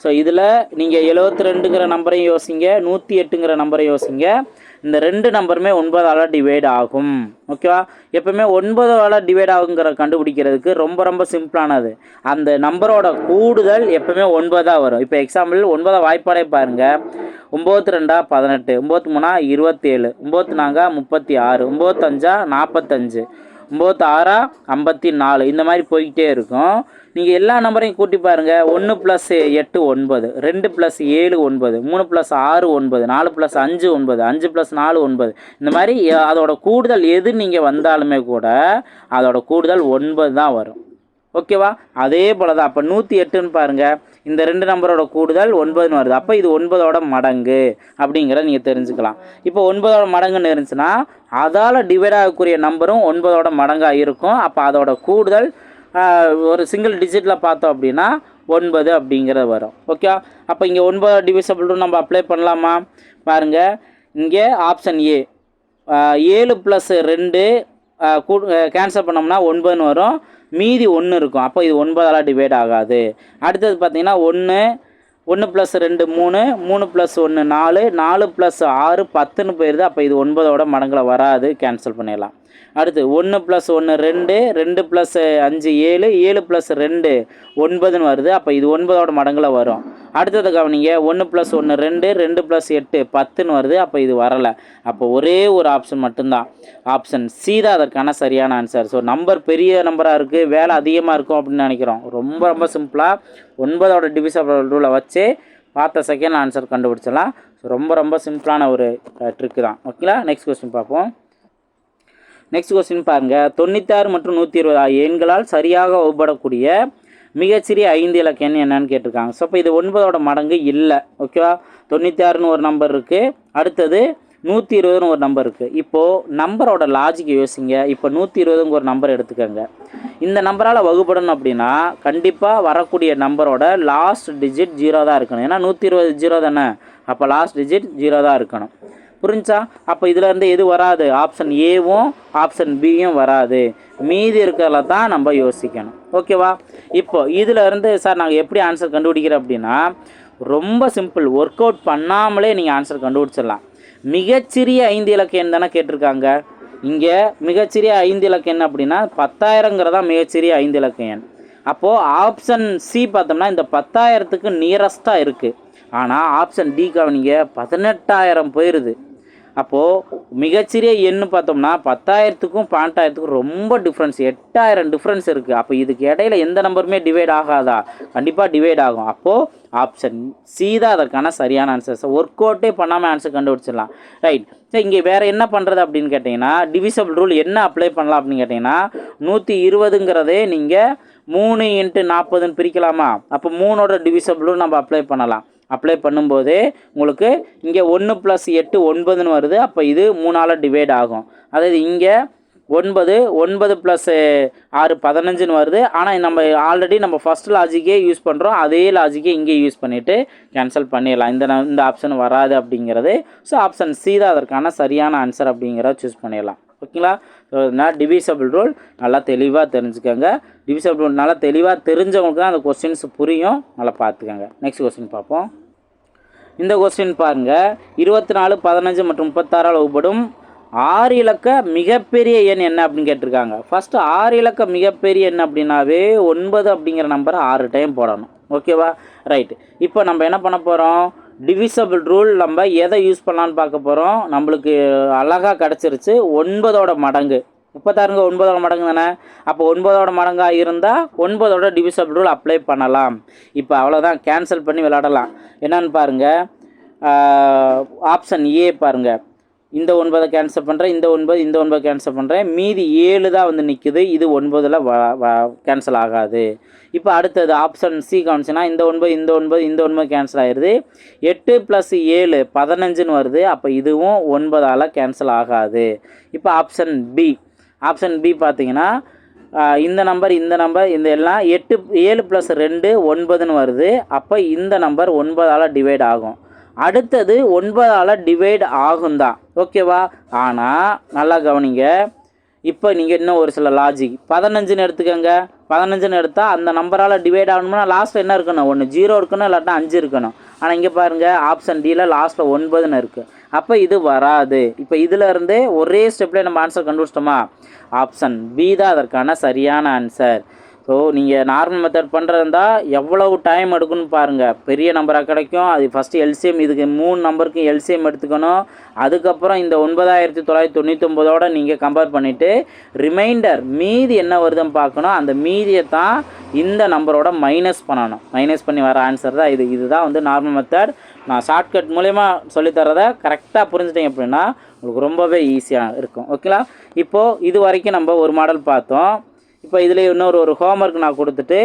ஸோ இதில் நீங்கள் 72ங்கிற நம்பரையும் யோசிங்க, 108ங்கிற நம்பரையும் யோசிங்க. இந்த ரெண்டு நம்பருமே 9ஆல் டிவைட் ஆகும். ஓகேவா? எப்பவுமே 9ஆல் டிவைட் ஆகுங்கிற கண்டுபிடிக்கிறதுக்கு ரொம்ப ரொம்ப சிம்பிளானது. அந்த நம்பரோட கூடுதல் எப்பவுமே 9 வரும். இப்போ எக்ஸாம்பிள் 9 வாய்ப்பாடே பாருங்கள். 9 2 18, 9 3 27, 9 4 36, 9 5 45, 9 6 54, இந்த மாதிரி போய்கிட்டே இருக்கும். நீங்கள் எல்லா நம்பரையும் கூட்டி பாருங்கள். 1 + 8 9, 2 + 7 9, 3 + 6 9, 4 + 5 9, 5 + 4 9, இந்த மாதிரி அதோட கூடுதல் எது நீங்கள் வந்தாலுமே கூட அதோட கூடுதல் 9 தான் வரும். ஓகேவா? அதே போல் தான். அப்போ 108ன்னு பாருங்கள், இந்த ரெண்டு நம்பரோட கூடுதல் 9ன்னு வருது. அப்போ இது 9ஓட மடங்கு அப்படிங்கிறத நீங்கள் தெரிஞ்சுக்கலாம். இப்போ 9ஓட மடங்குன்னு இருந்துச்சுன்னா அதால் டிவைட் ஆகக்கூடிய நம்பரும் 9ஓட மடங்காக இருக்கும். அப்போ அதோட கூடுதல் ஒரு சிங்கிள் டிஜிட்டில் பார்த்தோம் அப்படின்னா 9 அப்படிங்கிறது வரும். ஓகே? அப்போ இங்கே 9 டிவிசபிள் நம்ம அப்ளை பண்ணலாமா? பாருங்கள், இங்கே ஆப்ஷன் ஏ 7 + 2 கேன்சல் பண்ணோம்னா 9ன்னு வரும். மீதி 1 இருக்கும். அப்போ இது 9ஆல் டிவைட் ஆகாது. அடுத்தது பார்த்தீங்கன்னா 1 + 2 3, 3 + 1 4, 4 + 6 10ன்னு போயிடுது. அப்போ இது 9ஓட மடங்கில் வராது, கேன்சல் பண்ணிடலாம். அடுத்து 1 + 1 2, 2 + 5 7, 7 + 2 9ன்னு வருது. அப்போ இது 9ஓட மடங்கில் வரும். அடுத்தது கவனிங்க, 1 + 1 2, 2 + 8 10ன்னு வருது. அப்போ இது வரலை. அப்போ ஒரே ஒரு ஆப்ஷன் மட்டும்தான், ஆப்ஷன் சி தான் அதற்கான சரியான ஆன்சர். ஸோ நம்பர் பெரிய நம்பராக இருக்குது, வேலை அதிகமாக இருக்கும் அப்படின்னு நினைக்கிறோம். ரொம்ப ரொம்ப சிம்பிளாக 9ஓட டிவிசபிள் ரூலை வச்சு பார்த்த செகண்ட் ஆன்சர் கண்டுபிடிச்சலாம். ஸோ ரொம்ப ரொம்ப சிம்பிளான ஒரு ட்ரிக்கு தான். ஓகேங்களா? நெக்ஸ்ட் கொஸ்டின் பார்ப்போம். நெக்ஸ்ட் கொஸ்டின் பாருங்கள். 96 மற்றும் 120 ஆகிய எண்களால் சரியாக வகுப்படக்கூடிய மிகச்சிறிய 5 இலக்க எண் என்னன்னு கேட்டிருக்காங்க. ஸோ இப்போ இது 9ஓட மடங்கு இல்லை. ஓகேவா? 96ன்னு ஒரு நம்பர் இருக்குது, அடுத்தது 120ன்னு ஒரு நம்பர் இருக்குது. இப்போது நம்பரோட லாஜிக் யோசிங்க. இப்போ 120ங்க ஒரு நம்பர் எடுத்துக்கோங்க. இந்த நம்பரால் வகுப்படணும் அப்படின்னா கண்டிப்பாக வரக்கூடிய நம்பரோட லாஸ்ட் டிஜிட் 0 தான் இருக்கணும். ஏன்னா 120 0 தானே. அப்போ லாஸ்ட் டிஜிட் 0 தான் இருக்கணும். புரிஞ்சா? அப்போ இதில் இருந்து எது வராது? ஆப்ஷன் ஏவும் ஆப்ஷன் பியும் வராது. மீதி இருக்கிறத தான் நம்ம யோசிக்கணும். ஓகேவா? இப்போ இதில் இருந்து சார் நாங்கள் எப்படி ஆன்சர் கண்டுபிடிக்கிறோம் அப்படின்னா ரொம்ப சிம்பிள். ஒர்க் அவுட் பண்ணாமலே நீங்கள் ஆன்சர் கண்டுபிடிச்சிடலாம். மிகச்சிறிய 5 இலக்க எண் தானே கேட்டிருக்காங்க. இங்கே மிகச்சிறிய 5 இலக்க எண் அப்படின்னா 10,000ங்கிறதா மிகச்சிறிய 5 இலக்க எண். அப்போது ஆப்ஷன் சி பார்த்தோம்னா இந்த 10,000க்கு நியரஸ்ட்டாக இருக்குது. ஆனால் ஆப்ஷன் டி கவனிங்க, 18,000 போயிடுது. அப்போது மிகச்சிறிய எண்ணு பார்த்தோம்னா 10,000க்கும் 12,000க்கும் ரொம்ப டிஃப்ரென்ஸ், 8,000 டிஃப்ரென்ஸ் இருக்குது. அப்போ இதுக்கு இடையில எந்த நம்பருமே டிவைட் ஆகாதா? கண்டிப்பாக டிவைட் ஆகும். அப்போது ஆப்ஷன் சி தான் அதற்கான சரியான ஆன்சர். ஸோ ஒர்க் அவுட்டே பண்ணாமல் ஆன்சர் கண்டுபிடிச்சிடலாம். ரைட். ஸோ இங்கே வேறு என்ன பண்ணுறது அப்படின்னு கேட்டிங்கன்னா டிவிசபிள் ரூல் என்ன அப்ளை பண்ணலாம் அப்படின்னு கேட்டிங்கன்னா 120ங்கிறதே நீங்கள் 3 × 40ன்னு பிரிக்கலாமா? அப்போ 3ஓட டிவிசபிள் ரூல் நம்ம அப்ளை பண்ணலாம். அப்ளை பண்ணும்போது உங்களுக்கு இங்கே 1 + 8 9ன்னு வருது. அப்போ இது 3ஆல் டிவைட் ஆகும். அதாவது இங்கே 9 + 6 15ன்னு வருது. ஆனால் நம்ம ஆல்ரெடி நம்ம ஃபஸ்ட் லாஜிக்கே யூஸ் பண்ணுறோம். அதே லாஜிக்கே இங்கே யூஸ் பண்ணிவிட்டு கேன்சல் பண்ணிடலாம். இந்த ஆப்ஷன் வராது அப்படிங்கிறது. ஸோ ஆப்ஷன் சி தான் அதற்கான சரியான ஆன்சர் அப்படிங்கிறத சூஸ் பண்ணிடலாம். ஓகேங்களா? ஸோ நான் டிவிசபிள் ரூல் நல்லா தெளிவாக தெரிஞ்சுக்கோங்க. டிவிசபிள் ரூல் நல்லா தெளிவாக தெரிஞ்சவங்களுக்கு தான் அந்த கொஸ்டின்ஸ் புரியும். நல்லா பார்த்துக்கோங்க. நெக்ஸ்ட் கொஸ்டின் பார்ப்போம். இந்த கொஸ்டின் பாருங்கள். 24 15 மற்றும் 36ஆல் வகுப்படும் 6 இலக்க மிகப்பெரிய எண் என்ன அப்படின்னு கேட்டிருக்காங்க. ஃபஸ்ட்டு 6 இலக்க மிகப்பெரிய எண் அப்படின்னாவே 9 அப்படிங்கிற நம்பரை 6 டைம் போடணும். ஓகேவா? ரைட்டு. இப்போ நம்ம என்ன பண்ண போகிறோம்? டிவிசபிள் ரூல் நம்ம எதை யூஸ் பண்ணலான்னு பார்க்க போகிறோம். நம்மளுக்கு அழகாக கிடச்சிருச்சு. 9ஓட மடங்கு. 36ங்க 9ஓட மடங்கு தானே. அப்போ 9ஓட மடங்காக இருந்தால் 9ஓட டிவிசபிள் ரூல் அப்ளை பண்ணலாம். இப்போ அவ்வளோதான், கேன்சல் பண்ணி விளையாடலாம். என்னன்னு பாருங்கள், ஆப்ஷன் ஏ பாருங்கள். இந்த 9 கேன்சல் பண்ணுறேன், இந்த 9 கேன்சல் பண்ணுறேன். மீதி 7 தான் வந்து நிற்குது. இது 9ல் கேன்சல் ஆகாது. இப்போ அடுத்தது ஆப்ஷன் சி காமிச்சுன்னா இந்த 9 கேன்சல் ஆயிடுது. 8 + 7 15ன்னு வருது. அப்போ இதுவும் 9ஆல் கேன்சல் ஆகாது. இப்போ ஆப்ஷன் பி பார்த்தீங்கன்னா இந்த நம்பர் இந்த எல்லாம் 7 + 2 9ன்னு வருது. அப்போ இந்த நம்பர் 9ஆல் டிவைட் ஆகும். அடுத்தது 9ஆல் டிவைட் ஆகும் தான், ஓகேவா? ஆனால் நல்லா கவனிங்க, இப்போ நீங்கள் இன்னும் ஒரு சில லாஜிக் 15ன்னு எடுத்துக்கோங்க. 15ன்னு எடுத்தால் அந்த நம்பரால் டிவைட் ஆகணும்னா லாஸ்ட்டில் என்ன இருக்கணும்? ஒன்று 0 இருக்கணும், இல்லாட்டா 5 இருக்கணும். ஆனால் இங்கே பாருங்கள், ஆப்ஷன் டியில் லாஸ்ட்டில் 9ன்னு இருக்குது. அப்போ இது வராது. இப்போ இதில் இருந்தே ஒரே ஸ்டெப்லேயே நம்ம ஆன்சர் கண்டுபிடிச்சிட்டோமா? ஆப்ஷன் பி தான் அதற்கான சரியான ஆன்சர். ஸோ நீங்கள் நார்மல் மெத்தட் பண்ணுறதா எவ்வளவு டைம் எடுக்குன்னு பாருங்கள். பெரிய நம்பராக கிடைக்கும். அது ஃபஸ்ட்டு எல்சிஎம், இதுக்கு 3 நம்பருக்கு எல்சிஎம் எடுத்துக்கணும். அதுக்கப்புறம் இந்த 9999ஓட நீங்கள் கம்பேர் பண்ணிவிட்டு ரிமைண்டர் மீதி என்ன வருதுன்னு பார்க்கணும். அந்த மீதியை தான் இந்த நம்பரோட மைனஸ் பண்ணணும். மைனஸ் பண்ணி வர ஆன்சர் தான் இது. இதுதான் வந்து நார்மல் மெத்தட். நான் ஷார்ட்கட் மூலயமா சொல்லித்தரதை கரெக்டாக புரிஞ்சுட்டேன் அப்படின்னா உங்களுக்கு ரொம்பவே ஈஸியாக இருக்கும், ஓகேங்களா? இப்போது இது வரைக்கும் நம்ம ஒரு மாடல் பார்த்தோம். இப்போ இதில் இன்னொரு ஹோம்ஒர்க் நான் கொடுத்துட்டு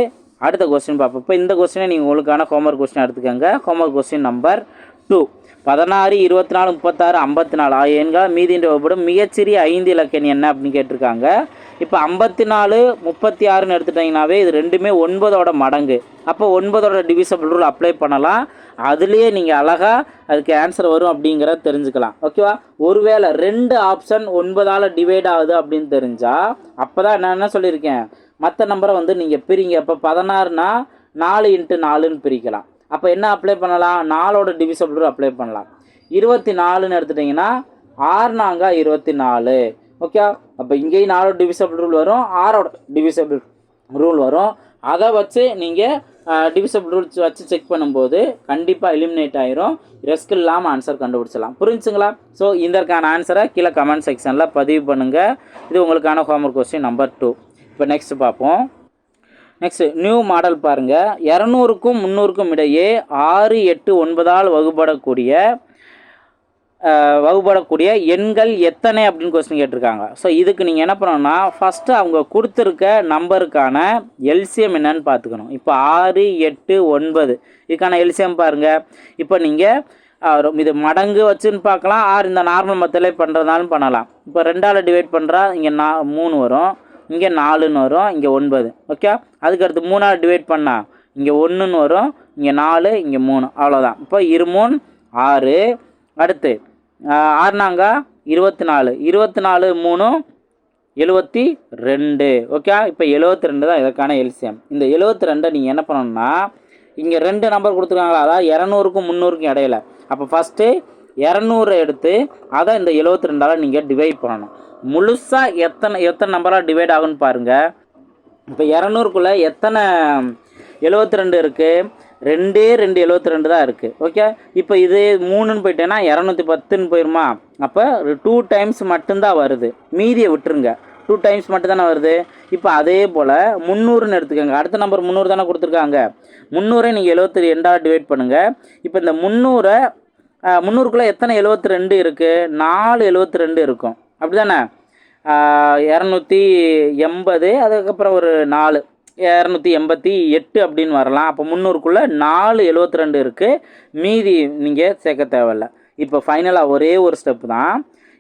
அடுத்த கொஸ்டின் பார்ப்போம். இப்போ இந்த கொஸ்டினை நீங்கள் உங்களுக்கான ஹோம்ஒர்க் கொஸ்டின் எடுத்துக்கோங்க. Homework question number 2. 16, 24, 36, 54 ஆகிய எண்கள் மீதின்றி வகுப்படும் மிகச்சிறிய 5 இலக்க எண் என்ன அப்படின்னு கேட்டிருக்காங்க. இப்போ 54, 36ன்னு எடுத்துட்டிங்கனாவே இது ரெண்டுமே 9ஓட மடங்கு. அப்போ 9ஓட டிவிசபிள் ரூல் அப்ளை பண்ணலாம். அதுலேயே நீங்கள் அழகாக அதுக்கு ஆன்சர் வரும் அப்படிங்கிறத தெரிஞ்சுக்கலாம், ஓகேவா? ஒருவேளை 2 ஆப்ஷன் 9ஆல் டிவைட் ஆகுது அப்படின்னு தெரிஞ்சால் அப்போ தான் நான் என்ன சொல்லியிருக்கேன், மற்ற நம்பரை வந்து நீங்கள் பிரிங்க. இப்போ 16னா 4 × 4ன்னு பிரிக்கலாம். அப்போ என்ன அப்ளை பண்ணலாம்? 4ஓட டிவிசபிள் ரூல் அப்ளை பண்ணலாம். 24ன்னு எடுத்துட்டிங்கன்னா 6 நாங்க 24, ஓகே? அப்போ இங்கேயும் 4ஓட டிவிசபிள் ரூல் வரும், 6ஓட டிவிசபிள் ரூல் வரும். அதை வச்சு நீங்கள் டிவிசபிள் ரூல்ஸ் வச்சு செக் பண்ணும்போது கண்டிப்பாக எலிமினேட் ஆயிரும். ரெஸ்க் இல்லாமல் ஆன்சர் கண்டுபிடிச்சலாம். புரிஞ்சுங்களா? ஸோ இதற்கான ஆன்சரை கீழே கமெண்ட் செக்ஷனில் பதிவு பண்ணுங்கள். இது உங்களுக்கான ஹோம்ஒர்க் கொஸ்டின் நம்பர் 2. இப்போ நெக்ஸ்ட் பார்ப்போம். நெக்ஸ்ட் நியூ மாடல் பாருங்கள். 200க்கும் 300க்கும் இடையே 6, 8, 9ஆல் வகுப்படக்கூடிய எண்கள் எத்தனை அப்படின்னு கொஸ்டின் கேட்டிருக்காங்க. ஸோ இதுக்கு நீங்கள் என்ன பண்ணணும்னா ஃபஸ்ட்டு அவங்க கொடுத்துருக்க நம்பருக்கான எல்சிஎம் என்னன்னு பார்த்துக்கணும். இப்போ 6, 8, 9 இதுக்கான எல்சிஎம் பாருங்கள். இப்போ நீங்கள் இது மடங்கு வச்சுன்னு பார்க்கலாம். 6 இந்த நார்மல் மெத்தட்ல பண்ணுறதாலும் பண்ணலாம். இப்போ 2ஆல் டிவைட் பண்ணுறா இங்கே 3 வரும், இங்கே 4ன்னு வரும், இங்கே 9, ஓகே? அதுக்கடுத்து 3ஆல் டிவைட் பண்ணால் இங்கே 1ன்னு வரும், இங்கே 4, இங்கே 3, அவ்வளோதான். இப்போ 2 3 6. அடுத்து 6 நாங்க 24, 24 3 72, ஓகே? இப்போ 72 தான் இதற்கான எல்சிஎம். இந்த 72 நீங்கள் என்ன பண்ணணும்னா இங்கே 2 நம்பர் கொடுத்துருக்காங்களா, அதாவது 200க்கும் 300க்கும் இடையில. அப்போ ஃபஸ்ட்டு 200 எடுத்து அதை இந்த 72ஆல் நீங்கள் டிவைட் பண்ணணும். முழுசாக எத்தனை நம்பராக டிவைட் ஆகுன்னு பாருங்கள். இப்போ 200க்குள்ளே எத்தனை 72 இருக்குது? 2 72 தான் இருக்குது, ஓகே? இப்போ இது 3ன்னு போயிட்டேன்னா 210ன்னு போயிடுமா? அப்போ 2 டைம்ஸ் மட்டும்தான் வருது, மீதியை விட்டுருங்க. 2 டைம்ஸ் மட்டும்தானே வருது. இப்போ அதே போல் 300ன்னு எடுத்துக்கோங்க. அடுத்த நம்பர் 300 தானே கொடுத்துருக்காங்க. 300 நீங்கள் 72ஆல் டிவைட் பண்ணுங்கள். இப்போ இந்த 300க்குள்ளே எத்தனை 72 இருக்குது? 4 72 இருக்கும், அப்படி தானே? 280, அதுக்கப்புறம் ஒரு 4, 288 அப்படின்னு வரலாம். அப்போ 300க்குள்ளே 4 72 இருக்குது, மீதி நீங்கள் சேர்க்க தேவையில்லை. இப்போ ஃபைனலாக ஒரே ஒரு ஸ்டெப் தான்.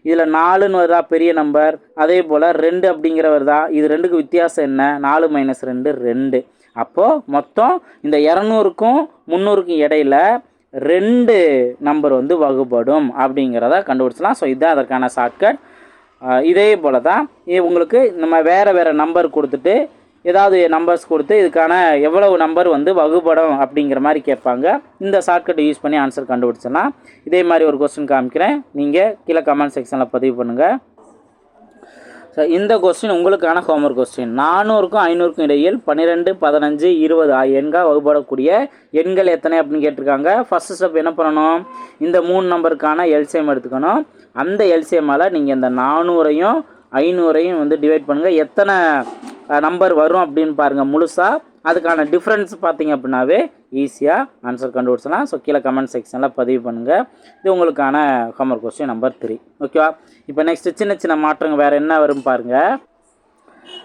இதில் 4ன்னு வருதா பெரிய நம்பர், அதே போல் 2 அப்படிங்கிற வருதா. இது 2க்கு வித்தியாசம் என்ன? 4 - 2 2. அப்போது மொத்தம் இந்த 200க்கும் 300க்கும் இடையில 2 நம்பர் வந்து வகுப்படும் அப்படிங்கிறத கண்டுபிடிச்சலாம். ஸோ இதுதான் அதற்கான ஷார்ட்கட். இதே போல் தான் உங்களுக்கு நம்ம வேறு நம்பர் கொடுத்துட்டு ஏதாவது நம்பர்ஸ் கொடுத்து இதுக்கான எவ்வளவு நம்பர் வந்து வகுப்படும் அப்படிங்கிற மாதிரி கேட்பாங்க. இந்த ஷார்ட்கட்டை யூஸ் பண்ணி ஆன்சர் கண்டுபிடிச்சலாம். இதே மாதிரி ஒரு கொஸ்டின் காமிக்கிறேன், நீங்கள் கீழே கமெண்ட் செக்ஷனில் பதிவு பண்ணுங்கள். ஸோ இந்த கொஸ்டின் உங்களுக்கான ஹோம்ஒர்க் கொஸ்டின். 400க்கும் 500க்கும் இடையில் 12, 15, 20 ஆகிய எண்கள் வகுப்படக்கூடிய எண்கள் எத்தனை அப்படின்னு கேட்டிருக்காங்க. ஃபஸ்ட்டு ஸ்டெப் என்ன பண்ணணும்? இந்த 3 நம்பருக்கான எல்சிஎம் எடுத்துக்கணும். அந்த எல்சிஎம்மால் நீங்கள் இந்த 400ஐயும் 500ஐயும் வந்து டிவைட் பண்ணுங்கள். எத்தனை நம்பர் வரும் அப்படின்னு பாருங்கள் முழுசாக. அதுக்கான டிஃப்ரென்ஸ் பார்த்தீங்க அப்படின்னாவே ஈஸியாக ஆன்சர் கண்டுபிடிச்சலாம். ஸோ கீழே கமெண்ட் செக்ஷனில் பதிவு பண்ணுங்கள். இது உங்களுக்கான ஹோம்ஒர்க் கொஸ்டின் நம்பர் 3, ஓகேவா? இப்போ நெக்ஸ்ட்டு சின்ன மாற்றங்கள் வேறு என்ன வரும் பாருங்கள்.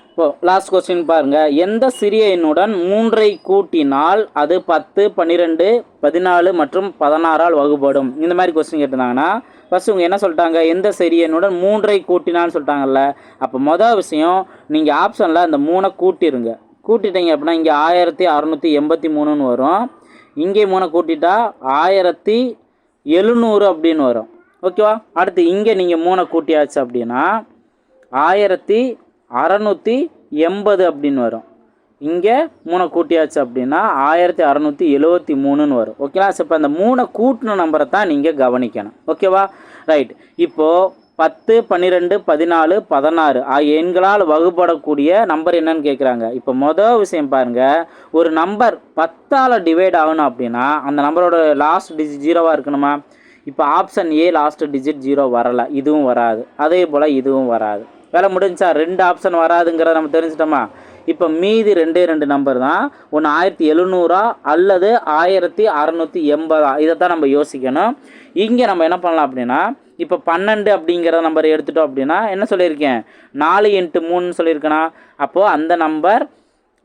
இப்போது லாஸ்ட் கொஸ்டின் பாருங்கள். எந்த சிறிய எண்ணுடன் 3ஐ கூட்டினால் அது 10, 12, 14 மற்றும் 16ஆல் வகுப்படும்? இந்த மாதிரி கொஸ்டின் கேட்டிருந்தாங்கன்னா ஃபஸ்ட்டு இவங்க என்ன சொல்லிட்டாங்க? எந்த சிறிய எண்ணுடன் 3ஐ கூட்டினான்னு சொல்லிட்டாங்கல்ல. அப்போ மொதல் விஷயம், நீங்கள் ஆப்ஷனில் அந்த 3 கூட்டிடுங்க. கூட்டிட்டீங்க அப்படின்னா இங்கே 1683ன்னு வரும். இங்கே 3 கூட்டிட்டா 1000 700 அப்படின்னு வரும். ஓகேவா? அடுத்து இங்கே நீங்கள் 3 கூட்டியாச்சு அப்படின்னா 1680 அப்படின்னு வரும். இங்கே 3 கூட்டியாச்சு அப்படின்னா 1673ன்னு வரும். ஓகேவா? ஸோ இப்போ அந்த 3 கூட்டின நம்பரை தான் நீங்கள் கவனிக்கணும். ஓகேவா? ரைட். இப்போது 10, 12, 14, 16 ஆகிய எண்களால் வகுப்படக்கூடிய நம்பர் என்னன்னு கேட்குறாங்க. இப்போ மொதல் விஷயம் பாருங்கள், ஒரு நம்பர் 10ஆல் டிவைட் ஆகணும் அப்படின்னா அந்த நம்பரோட லாஸ்ட் டிஜிட் 0வாக இருக்கணுமா? இப்போ ஆப்ஷன் ஏ லாஸ்ட் டிஜிட் 0 வரலை, இதுவும் வராது. அதே போல் இதுவும் வராது. வேலை முடிஞ்சா 2 ஆப்ஷன் வராதுங்கிறத நம்ம தெரிஞ்சிட்டோமா? இப்போ மீதி 2 நம்பர் தான். ஒன்று 1700 அல்லது 1680. இதை தான் நம்ம யோசிக்கணும். இங்கே நம்ம என்ன பண்ணலாம் அப்படின்னா, இப்போ 12 அப்படிங்கிற நம்பர் எடுத்துட்டோம் அப்படின்னா என்ன சொல்லியிருக்கேன், 4 × 3ன்னு சொல்லியிருக்கேனா? அப்போது அந்த நம்பர்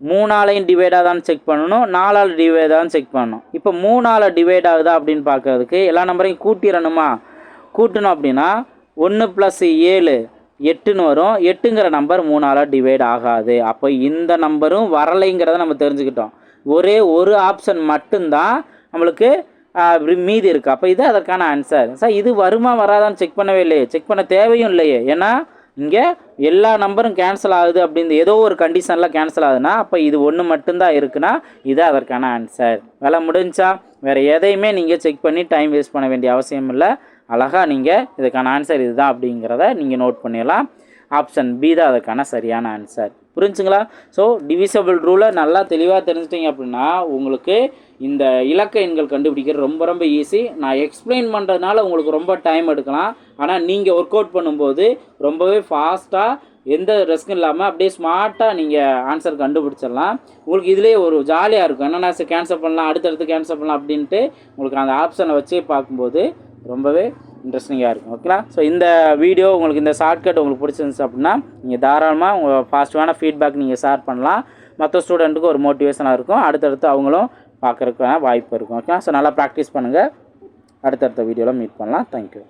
3ஆலையும் டிவைடாக தான் செக் பண்ணணும், 4ஆல் டிவைடாக தான் செக் பண்ணணும். இப்போ 3ஆல் டிவைட் ஆகுதா அப்படின்னு பார்க்கறதுக்கு எல்லா நம்பரையும் கூட்டிடணுமா? கூட்டணும் அப்படின்னா 1 + 7 8ன்னு வரும். 8ங்கிற நம்பர் 3ஆல் டிவைட் ஆகாது. அப்போ இந்த நம்பரும் வரலைங்கிறத நம்ம தெரிஞ்சுக்கிட்டோம். ஒரே ஒரு ஆப்ஷன் மட்டும்தான் நம்மளுக்கு மீதி இருக்குது. அப்போ இது அதற்கான ஆன்சர். சார் இது வருமா வராதான்னு செக் பண்ணவே இல்லையே, செக் பண்ண தேவையும் இல்லையே. ஏன்னா இங்கே எல்லா நம்பரும் கேன்சல் ஆகுது அப்படின்னு ஏதோ ஒரு கண்டிஷனில் கேன்சல் ஆகுதுன்னா அப்போ இது ஒன்று மட்டும்தான் இருக்குன்னா இது அதற்கான ஆன்சர். வேலை முடிஞ்சா வேறு எதையுமே நீங்கள் செக் பண்ணி டைம் வேஸ்ட் பண்ண வேண்டிய அவசியம் இல்லை. அழகாக நீங்கள் இதுக்கான ஆன்சர் இதுதான் அப்படிங்கிறத நீங்கள் நோட் பண்ணிடலாம். ஆப்ஷன் பி தான் அதுக்கான சரியான ஆன்சர். புரிஞ்சுங்களா? ஸோ டிவிசபிள் ரூலை நல்லா தெளிவாக தெரிஞ்சிட்டிங்க அப்படின்னா உங்களுக்கு இந்த இலக்க எண்கள் கண்டுபிடிக்கிறது ரொம்ப ரொம்ப ஈஸி. நான் எக்ஸ்பிளைன் பண்ணுறதுனால உங்களுக்கு ரொம்ப டைம் எடுக்கலாம். ஆனால் நீங்கள் ஒர்க் அவுட் பண்ணும்போது ரொம்பவே ஃபாஸ்ட்டாக எந்த ரிஸ்க்கும் இல்லாமல் அப்படியே ஸ்மார்ட்டாக நீங்கள் ஆன்சர் கண்டுபிடிச்சிடலாம். உங்களுக்கு இதிலே ஒரு ஜாலியாக இருக்கும். என்னென்ன கேன்சல் பண்ணலாம், அடுத்தடுத்து கேன்சல் பண்ணலாம் அப்படின்ட்டு உங்களுக்கு அந்த ஆப்ஷனை வச்சே பார்க்கும்போது ரொம்பவே இன்ட்ரெஸ்டிங்காக இருக்கும். ஓகேங்களா? ஸோ இந்த வீடியோ உங்களுக்கு இந்த ஷார்ட்கட் உங்களுக்கு பிடிச்சிருந்துச்சு அப்படின்னா நீங்கள் தாராளமாக உங்கள் பாசிட்டிவான ஃபீட்பேக் நீங்கள் ஷேர் பண்ணலாம். மற்ற ஸ்டூடெண்ட்டுக்கு ஒரு மோட்டிவேஷனாக இருக்கும். அடுத்தடுத்து அவங்களும் பார்க்குறதுக்கான வாய்ப்பு இருக்கும். ஓகே? ஸோ நல்லா ப்ராக்டிஸ் பண்ணுங்கள். அடுத்தடுத்த வீடியோவில் மீட் பண்ணலாம். தேங்க்யூ.